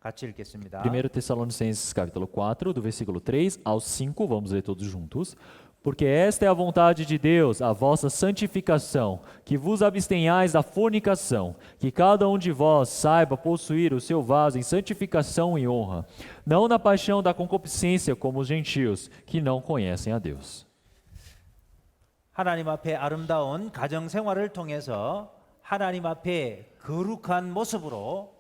같이 읽겠습니다. 1 Tessalonicenses capítulo 4, do versículo 3 ao 5, vamos ler todos juntos. Porque esta é a vontade de Deus, a vossa santificação, que vos abstenhais da fornicação, que cada um de vós saiba possuir o seu vaso em santificação e honra, não na paixão da concupiscência como os gentios, que não conhecem a Deus. 하나님 앞에 아름다운 가정 생활을 통해서 하나님 앞에 거룩한 모습으로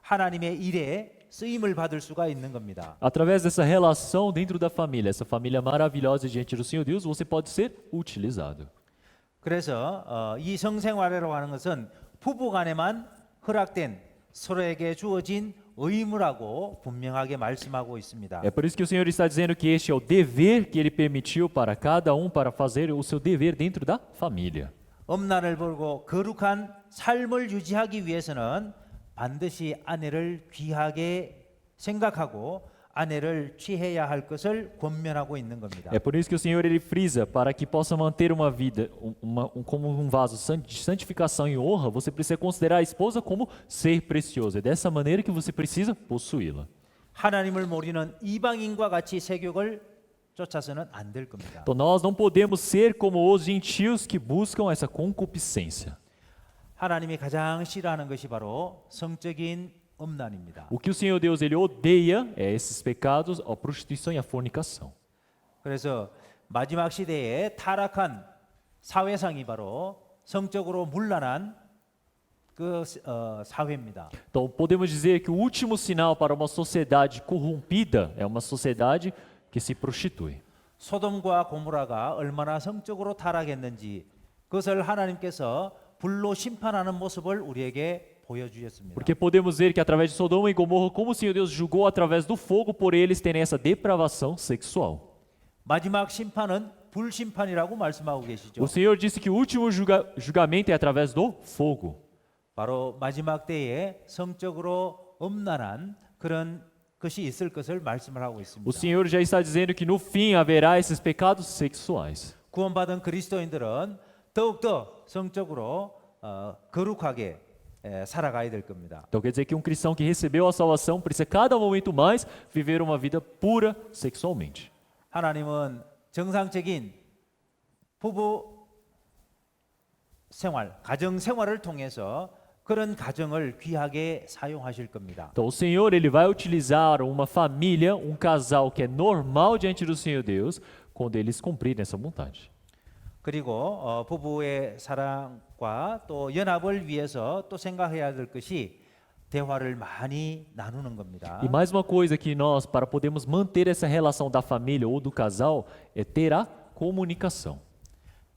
하나님의 일에 쓰임을 받을 수가 있는 겁니다. Através dessa relação dentro da família, essa família maravilhosa diante do Senhor Deus, você pode ser utilizado. 그래서 이 성생활이라고 하는 것은 부부간에만 허락된 서로에게 주어진 의무라고 분명하게 말씀하고 있습니다. É por isso que o Senhor está dizendo que este é o dever que Ele permitiu para cada um para fazer o seu dever dentro da família. 엄란을 벌고 거룩한 삶을 유지하기 위해서는 반드시 아내를 귀하게 생각하고 아내를 취해야 할 것을 권면하고 있는 겁니다. É por isso que o Senhor ele frisa para que possa manter uma vida como um vaso de santificação e honra, você precisa considerar a esposa como ser precioso. É dessa maneira que você precisa possuí-la. 하나님을 모르는 이방인과 같이 세욕을 쫓아서는 안 될 겁니다. Então nós não podemos ser como os gentios que buscam essa concupiscência. 하나님이 가장 싫어하는 것이 바로 성적인 음란입니다. O que o Senhor Deus ele odeia é esses pecados, a prostituição e a fornicação. 그래서 마지막 시대에 타락한 사회상이 바로 성적으로 문란한 그 사회입니다. Então podemos dizer que o último sinal para uma sociedade corrompida é uma sociedade que se prostitui. 소돔과 고모라가 얼마나 성적으로 타락했는지 그것을 하나님께서 불로 심판하는 모습을 우리에게 보여주셨습니다. Porque podemos ver que através de Sodoma e Gomorra, como o Senhor Deus julgou através do fogo por eles terem essa depravação sexual. 마지막 심판은 불심판이라고 말씀하고 계시죠. O Senhor disse que o último julgamento é através do fogo. 바로 마지막 때에 성적으로 엄난한 그런 것이 있을 것을 말씀을 하고 O 있습니다. Senhor já está dizendo que no fim haverá esses pecados sexuais. 구원받은 그리스도인들은 더욱더 성적으로 거룩하게 살아가야 될 겁니다. Então quer dizer que um cristão que recebeu a salvação precisa cada momento mais viver uma vida pura sexualmente. 하나님은 정상적인 부부 생활, 가정 생활을 통해서 그런 가정을 귀하게 사용하실 겁니다. Então o Senhor ele vai utilizar uma família, um casal que é normal diante do Senhor Deus, quando eles cumprirem essa vontade. 그리고 부부의 사랑과 또 연합을 위해서 또 생각해야 될 것이 대화를 많이 나누는 겁니다. E mais uma coisa que nós, para podermos manter essa relação da família ou do casal, é ter a comunicação.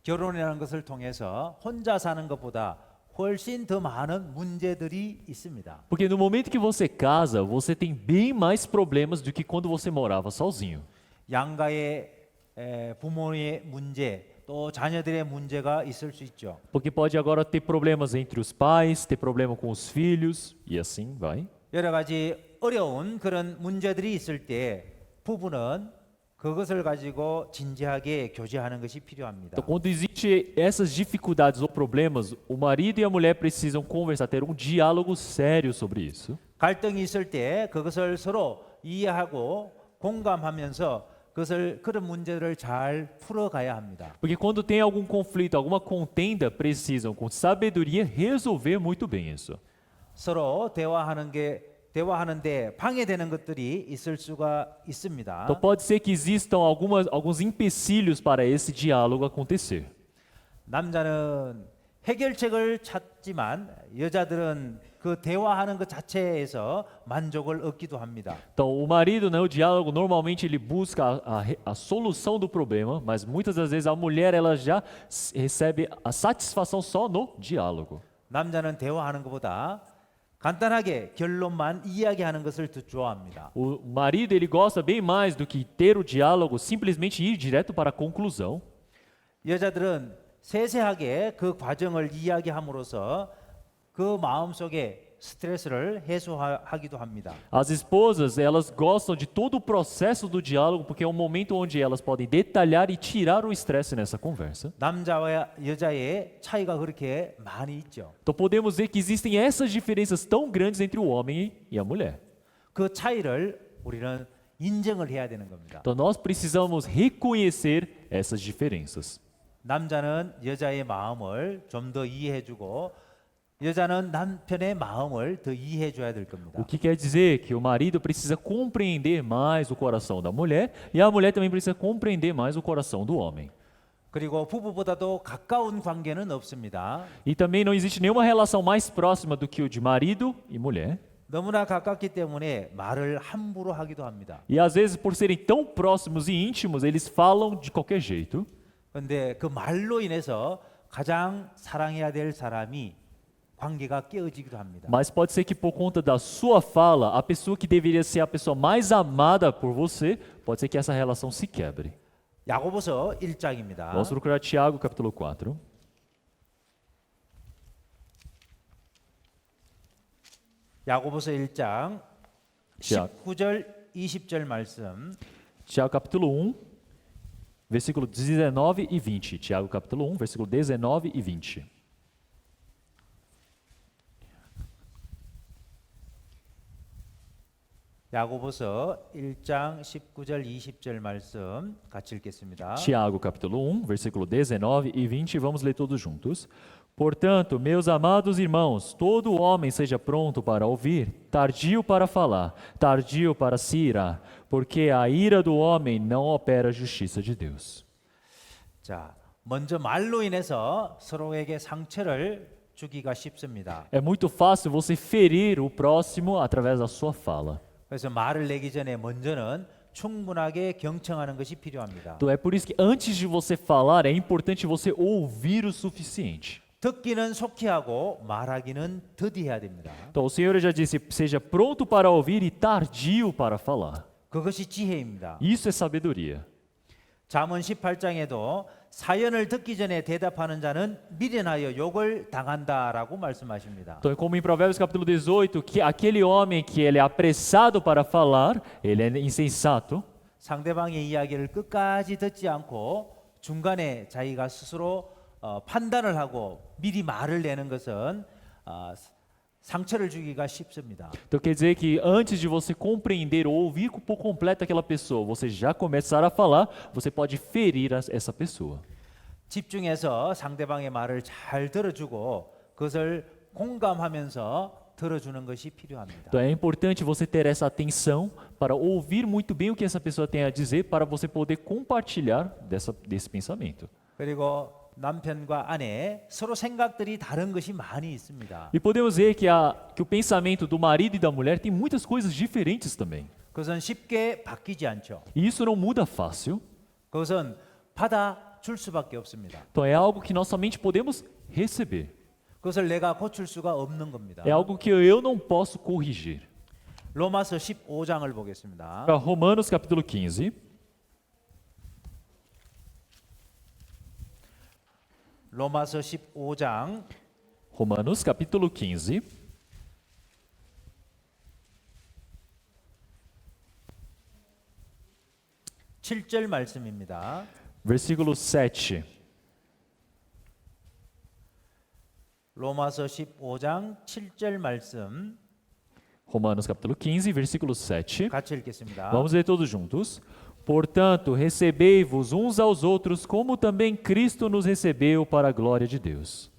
결혼이라는 것을 통해서 혼자 사는 것보다 훨씬 더 많은 문제들이 있습니다. Porque no momento que você casa, você tem bem mais problemas do que quando você morava sozinho. 양가의 부모의 문제, 또 자녀들의 문제가 있을 수 있죠. Porque pode agora ter problemas entre os pais, ter problema com os filhos, e assim vai. 여러 가지 어려운 그런 문제들이 있을 때 부부는 그것을 가지고 진지하게 교제하는 것이 필요합니다. Então, quando existe essas dificuldades ou problemas, o marido e a mulher precisam conversar, ter um diálogo sério sobre isso. 갈등이 있을 때 그것을 서로 이해하고 공감하면서 그런 문제를 잘 풀어가야 합니다. Porque quando tem algum conflito, alguma contenda, precisam, com sabedoria, resolver muito bem isso. 서로 대화하는데 방해되는 것들이 있을 수가 있습니다. Então pode ser que existam alguns empecilhos para esse diálogo acontecer. 남자는 해결책을 찾지만 여자들은 그 대화하는 것 자체에서 만족을 얻기도 합니다. Então o marido, né, o diálogo, normalmente ele busca a solução do problema, mas muitas das vezes a mulher ela já recebe a satisfação só no diálogo. 남자는 대화하는 것보다 간단하게 결론만 이야기하는 것을 더 좋아합니다. O marido ele gosta bem mais do que ter o diálogo, simplesmente ir direto para a conclusão. 여자들은 세세하게 그 과정을 이야기함으로써 그 마음속에 스트레스를 해소하기도 합니다. As esposas, elas gostam de todo o processo do diálogo porque é um momento onde elas podem detalhar e tirar o estresse nessa conversa. 남자와 여자의 차이가 그렇게 많이 있죠. Então podemos ver que existem essas diferenças tão grandes entre o homem e a mulher. 그 차이를 우리는 인정을 해야 되는 겁니다. Então nós precisamos reconhecer essas diferenças. 남자는 여자의 마음을 좀 더 이해해주고 여자는 남편의 마음을 더 이해해줘야 될 겁니다. O que quer dizer que o marido precisa compreender mais o coração da mulher e a mulher também precisa compreender mais o coração do homem. 그리고 부부보다도 가까운 관계는 없습니다. E também não existe nenhuma relação mais próxima do que o de marido e mulher. 너무나 가깝기 때문에 말을 함부로 하기도 합니다. E às vezes, por serem tão próximos e íntimos, eles falam de qualquer jeito. 그런데 그 말로 인해서 가장 사랑해야 될 사람이 관계가 깨어지기도 합니다. Mas pode ser que por conta da sua fala, a pessoa que deveria ser a pessoa mais amada por você, pode ser que essa relação se quebre. 야고보서 1장입니다. Vamos procurar Tiago, capítulo 4. 야고보서 1장 19절 20절 말씀. Tiago, capítulo 1, versículo 19 e 20. Tiago, capítulo 1, versículo 19 e 20. 야고보서 1장 19절 20절 말씀 같이 읽겠습니다. Tiago, capítulo 1, versículo 19 e 20, vamos ler todos juntos. Portanto, meus amados irmãos, todo homem seja pronto para ouvir, tardio para falar, tardio para se irar, porque a ira do homem não opera a justiça de Deus. 자, 먼저 말로 인해서 서로에게 상처를 주기가 쉽습니다. É muito fácil você ferir o próximo através da sua fala. 그래서 말을 내기 전에 먼저는 충분하게 경청하는 것이 필요합니다. Então é por isso que antes de você falar, é importante você ouvir o suficiente. 듣기는 속히 하고 말하기는 더디해야 됩니다. Então o Senhor já disse: seja pronto para ouvir e tardio para falar. 그것이 지혜입니다. Isso é sabedoria. 잠언 18장에도 사연을 듣기 전에 대답하는 자는 미련하여 욕을 당한다라고 말씀하십니다. Então é como em Provérbios capítulo 18, que aquele homem que ele é apressado para falar, ele é insensato. 상대방의 이야기를 끝까지 듣지 않고 중간에 자기가 스스로 판단을 하고 미리 말을 내는 것은 상처를 주기가 쉽습니다. Então quer dizer que antes de você compreender ou ouvir por completo aquela pessoa, você já começar a falar, você pode ferir essa pessoa. 집중해서 상대방의 말을 잘 들어주고 그것을 공감하면서 들어주는 것이 필요합니다. Então é importante você ter essa atenção para ouvir muito bem o que essa pessoa tem a dizer para você poder compartilhar desse pensamento. 그리고 남편과 아내 서로 생각들이 다른 것이 많이 있습니다. E podemos ver que o pensamento do marido e da mulher tem muitas coisas diferentes também. 그것은 쉽게 바뀌지 않죠. E isso não muda fácil. 그것은 받아줄 수밖에 없습니다. Então é algo que nós somente podemos receber. 그것을 내가 고칠 수가 없는 겁니다. É algo que eu não posso corrigir. 로마서 15장을 보겠습니다. Para Romanos capítulo 15. 로마서 15장 Romanos capítulo 15. 7절 말씀입니다. Versículo 7. 로마서 15장 7절 말씀 Romanos capítulo 15, versículo 7. 같이 읽겠습니다. Vamos ler todos juntos. Portanto, recebei-vos uns aos outros, como também Cristo nos recebeu para a glória de Deus.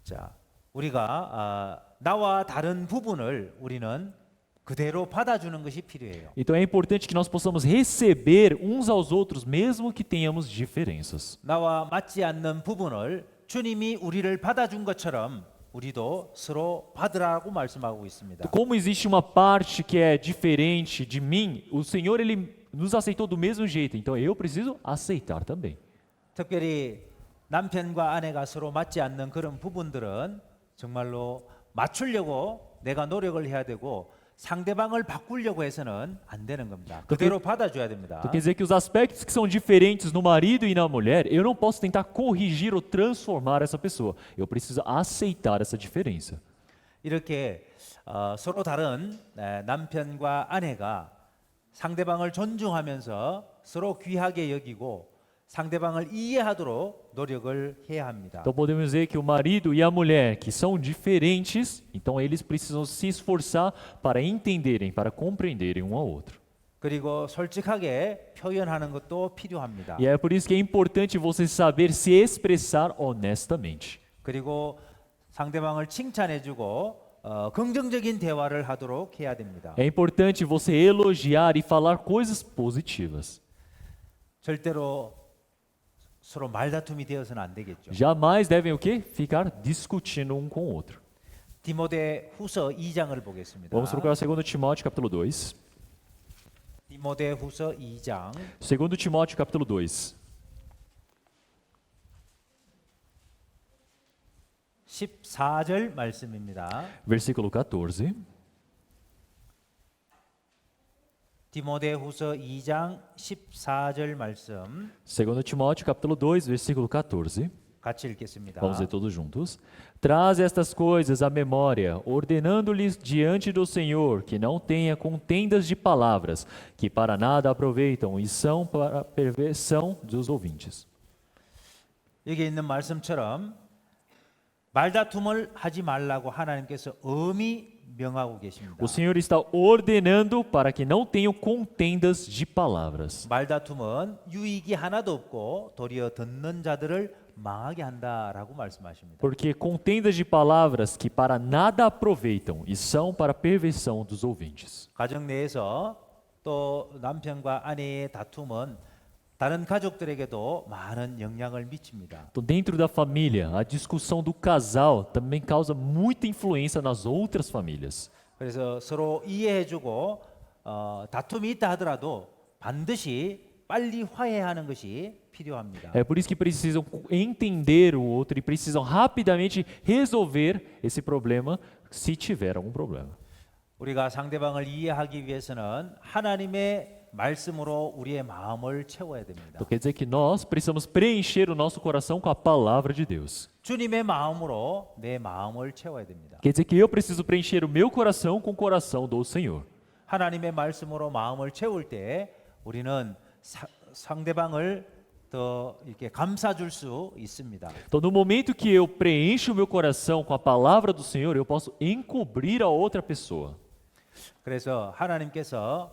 자, 우리가 나와 다른 부분을 우리는 그대로 받아주는 것이 필요해요. Então é importante que nós possamos receber uns aos outros, mesmo que tenhamos diferenças. 나와 맞지 않는 부분을 주님이 우리를 받아준 것처럼 우리도 서로 받으라고 말씀하고 있습니다. Como existe uma parte que é diferente de mim, o Senhor ele nos aceitou do mesmo jeito, então eu preciso aceitar também. 특별히 남편과 아내가 서로 맞지 않는 그런 부분들은 정말로 맞추려고 내가 노력을 해야 되고 상대방을 바꾸려고 해서는 안 되는 겁니다. 그대로 받아줘야 됩니다. Então quer dizer que os aspectos que são diferentes no marido e na mulher, eu não posso tentar corrigir ou transformar essa pessoa. Eu preciso aceitar essa diferença. 이렇게 서로 다른 남편과 아내가 상대방을 존중하면서 서로 귀하게 여기고 상대방을 이해하도록 노력을 해야 합니다. Então podemos dizer que o marido e a mulher, que são diferentes, então eles precisam se esforçar para entenderem, para compreenderem um ao outro. 그리고 솔직하게 표현하는 것도 필요합니다. E é por isso que é importante você saber se expressar honestamente. 그리고 상대방을 칭찬해주고 긍정적인 대화를 하도록 해야 됩니다. É importante você elogiar e falar coisas positivas. 절대로 서로 말다툼이 되어서는 안 되겠죠. Jamais devem o quê? Ficar discutindo um com o outro. 디모데 후서 2장을 보겠습니다. Vamos procurar 2 Timóteo capítulo 2. 디모데 후서 2장 2 Timóteo capítulo 2. 14절 말씀입니다. Versículo 14. 디모데 후서 2장 14절 말씀 2 Timóteo capítulo 2, versículo 14. 같이 읽겠습니다. Vamos ler todos juntos. Traz estas coisas à memória, ordenando-lhes diante do Senhor que não tenha contendas de palavras, que para nada aproveitam e são para a perversão dos ouvintes. 여기 있는 말씀처럼 말다툼을 하지 말라고 하나님께서 엄히 명하고 계십니다. O Senhor está ordenando para que não tenham contendas de palavras. 말다툼은 유익이 하나도 없고 도리어 듣는 자들을 망하게 한다라고 말씀하십니다. Porque contendas de palavras que para nada aproveitam e são para a perversão dos ouvintes. 가정 내에서 또 남편과 아내의 다툼은 다른 가족들에게도 많은 영향을 미칩니다. Então, dentro da família, a discussão do casal também causa muita influência nas outras famílias. 그래서 서로 이해해주고 다툼이 있다 하더라도 반드시 빨리 화해하는 것이 필요합니다. É por isso que precisam entender o outro e precisam rapidamente resolver esse problema se tiver algum problema. 우리가 상대방을 이해하기 위해서는 하나님의 말씀으로 우리의 마음을 채워야 됩니다. Então quer dizer que nós precisamos preencher o nosso coração com a palavra de Deus. 주님의 마음으로 내 마음을 채워야 됩니다. Quer dizer que eu preciso preencher o meu coração com o coração do Senhor. 하나님의 말씀으로 마음을 채울 때 우리는 상대방을 더 이렇게 감싸줄 수 있습니다. Então, no momento que eu preencho o meu coração com a palavra do Senhor, eu posso encobrir a outra pessoa. 그래서 하나님께서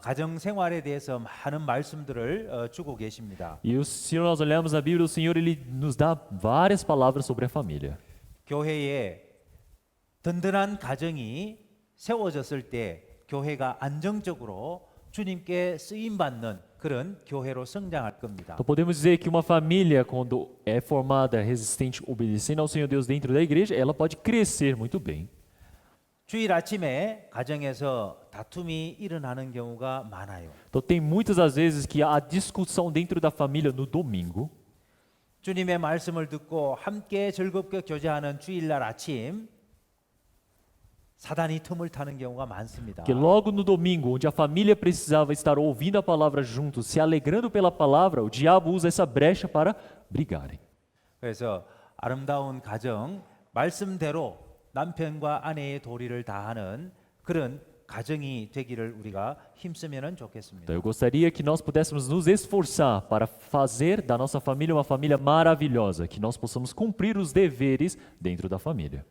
가정 생활에 대해서 많은 말씀들을 주고 계십니다. Se nós olharmos a Bíblia, o Senhor ele nos dá várias palavras sobre a família. 교회에 든든한 가정이 세워졌을 때 교회가 안정적으로 주님께 쓰임 받는 그런 교회로 성장할 겁니다. Então podemos dizer que uma família, quando é formada, resistente, obedecendo ao Senhor Deus dentro da igreja, ela pode crescer muito bem. 주일 아침에 가정에서 다툼이 일어나는 경우가 많아요. Então tem muitas as vezes que há discussão dentro da família no domingo. 주님의 말씀을 듣고 함께 즐겁게 교제하는 주일날 아침 사단이 틈을 타는 경우가 많습니다. Que logo no domingo, onde a família precisava estar ouvindo a palavra juntos, se alegrando pela palavra, o diabo usa essa brecha para brigarem. 그래서 아름다운 가정, 말씀대로 남편과 아내의 도리를 다하는 그런 가정이 되기를 우리가 힘쓰면 좋겠습니다. Então eu gostaria que nós pudéssemos nos esforçar para fazer da nossa família uma família maravilhosa, que nós possamos cumprir os deveres dentro da família.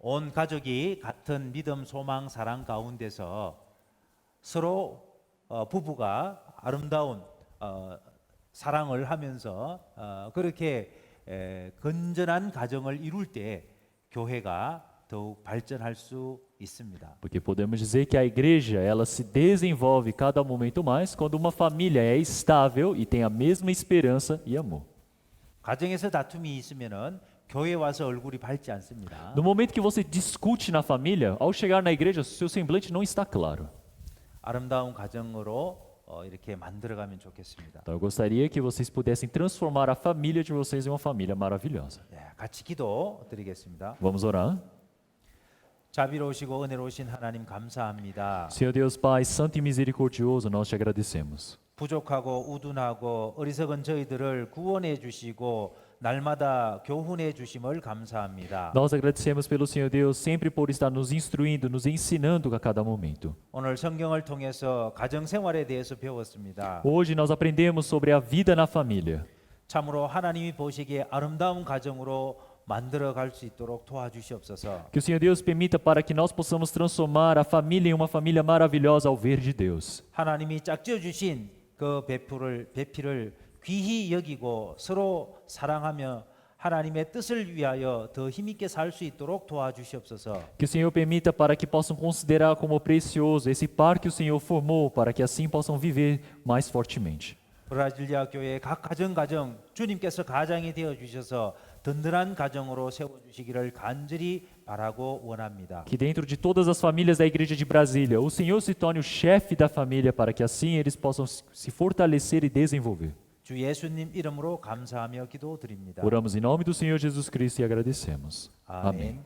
온 가족이 같은 믿음, 소망, 사랑 가운데서 서로 부부가 아름다운 사랑을 하면서 그렇게 건전한 가정을 이룰 때 교회가 더욱 발전할 수 있습니다. Porque podemos dizer que a igreja, ela se desenvolve cada momento mais quando uma família é estável e tem a mesma esperança e amor. 가정에서 다툼이 있으면은 교회 와서 얼굴이 밝지 않습니다. No momento que você discute na família, ao chegar na igreja, seu semblante não está claro. 아름다운 가정으로 이렇게 만들어가면 좋겠습니다. Então eu gostaria que vocês pudessem transformar a família de vocês em uma família maravilhosa. 같이 기도 드리겠습니다. Vamos orar? 자비로우시고 은혜로우신 하나님 감사합니다. Senhor Deus Pai, santo e misericordioso, nós te agradecemos. 부족하고 우둔하고 어리석은 저희들을 구원해 주시고 날마다 교훈해 주심을 감사합니다. Nós agradecemos pelo Senhor Deus sempre por estar nos instruindo, nos ensinando a cada momento. 오늘 성경을 통해서 가정 생활에 대해서 배웠습니다. Hoje nós aprendemos sobre a vida na família. 참으로 하나님이 보시기에 아름다운 가정으로 만들어 갈 수 있도록 도와주시옵소서. Que o Senhor Deus permita para que nós possamos transformar a família em uma família maravilhosa ao ver de Deus. 하나님이 짝지어 주신 그 배필을 귀히 여기고 서로 사랑하며 하나님의 뜻을 위하여 더 힘있게 살 수 있도록 도와주시옵소서. Que o Senhor permita para que possam considerar como precioso esse par que o Senhor formou, para que assim possam viver mais fortemente. 브라질리아 교회 각 가정 주님께서 가장이 되어 주셔서 든든한 가정으로 세워 주시기를 간절히 바라고 원합니다. Que dentro de todas as famílias da Igreja de Brasília, o Senhor se torne o chefe da família, para que assim eles possam se fortalecer e desenvolver. 주 예수님 이름으로 감사하며 기도드립니다. Oramos em nome do Senhor Jesus Cristo e agradecemos. 아멘.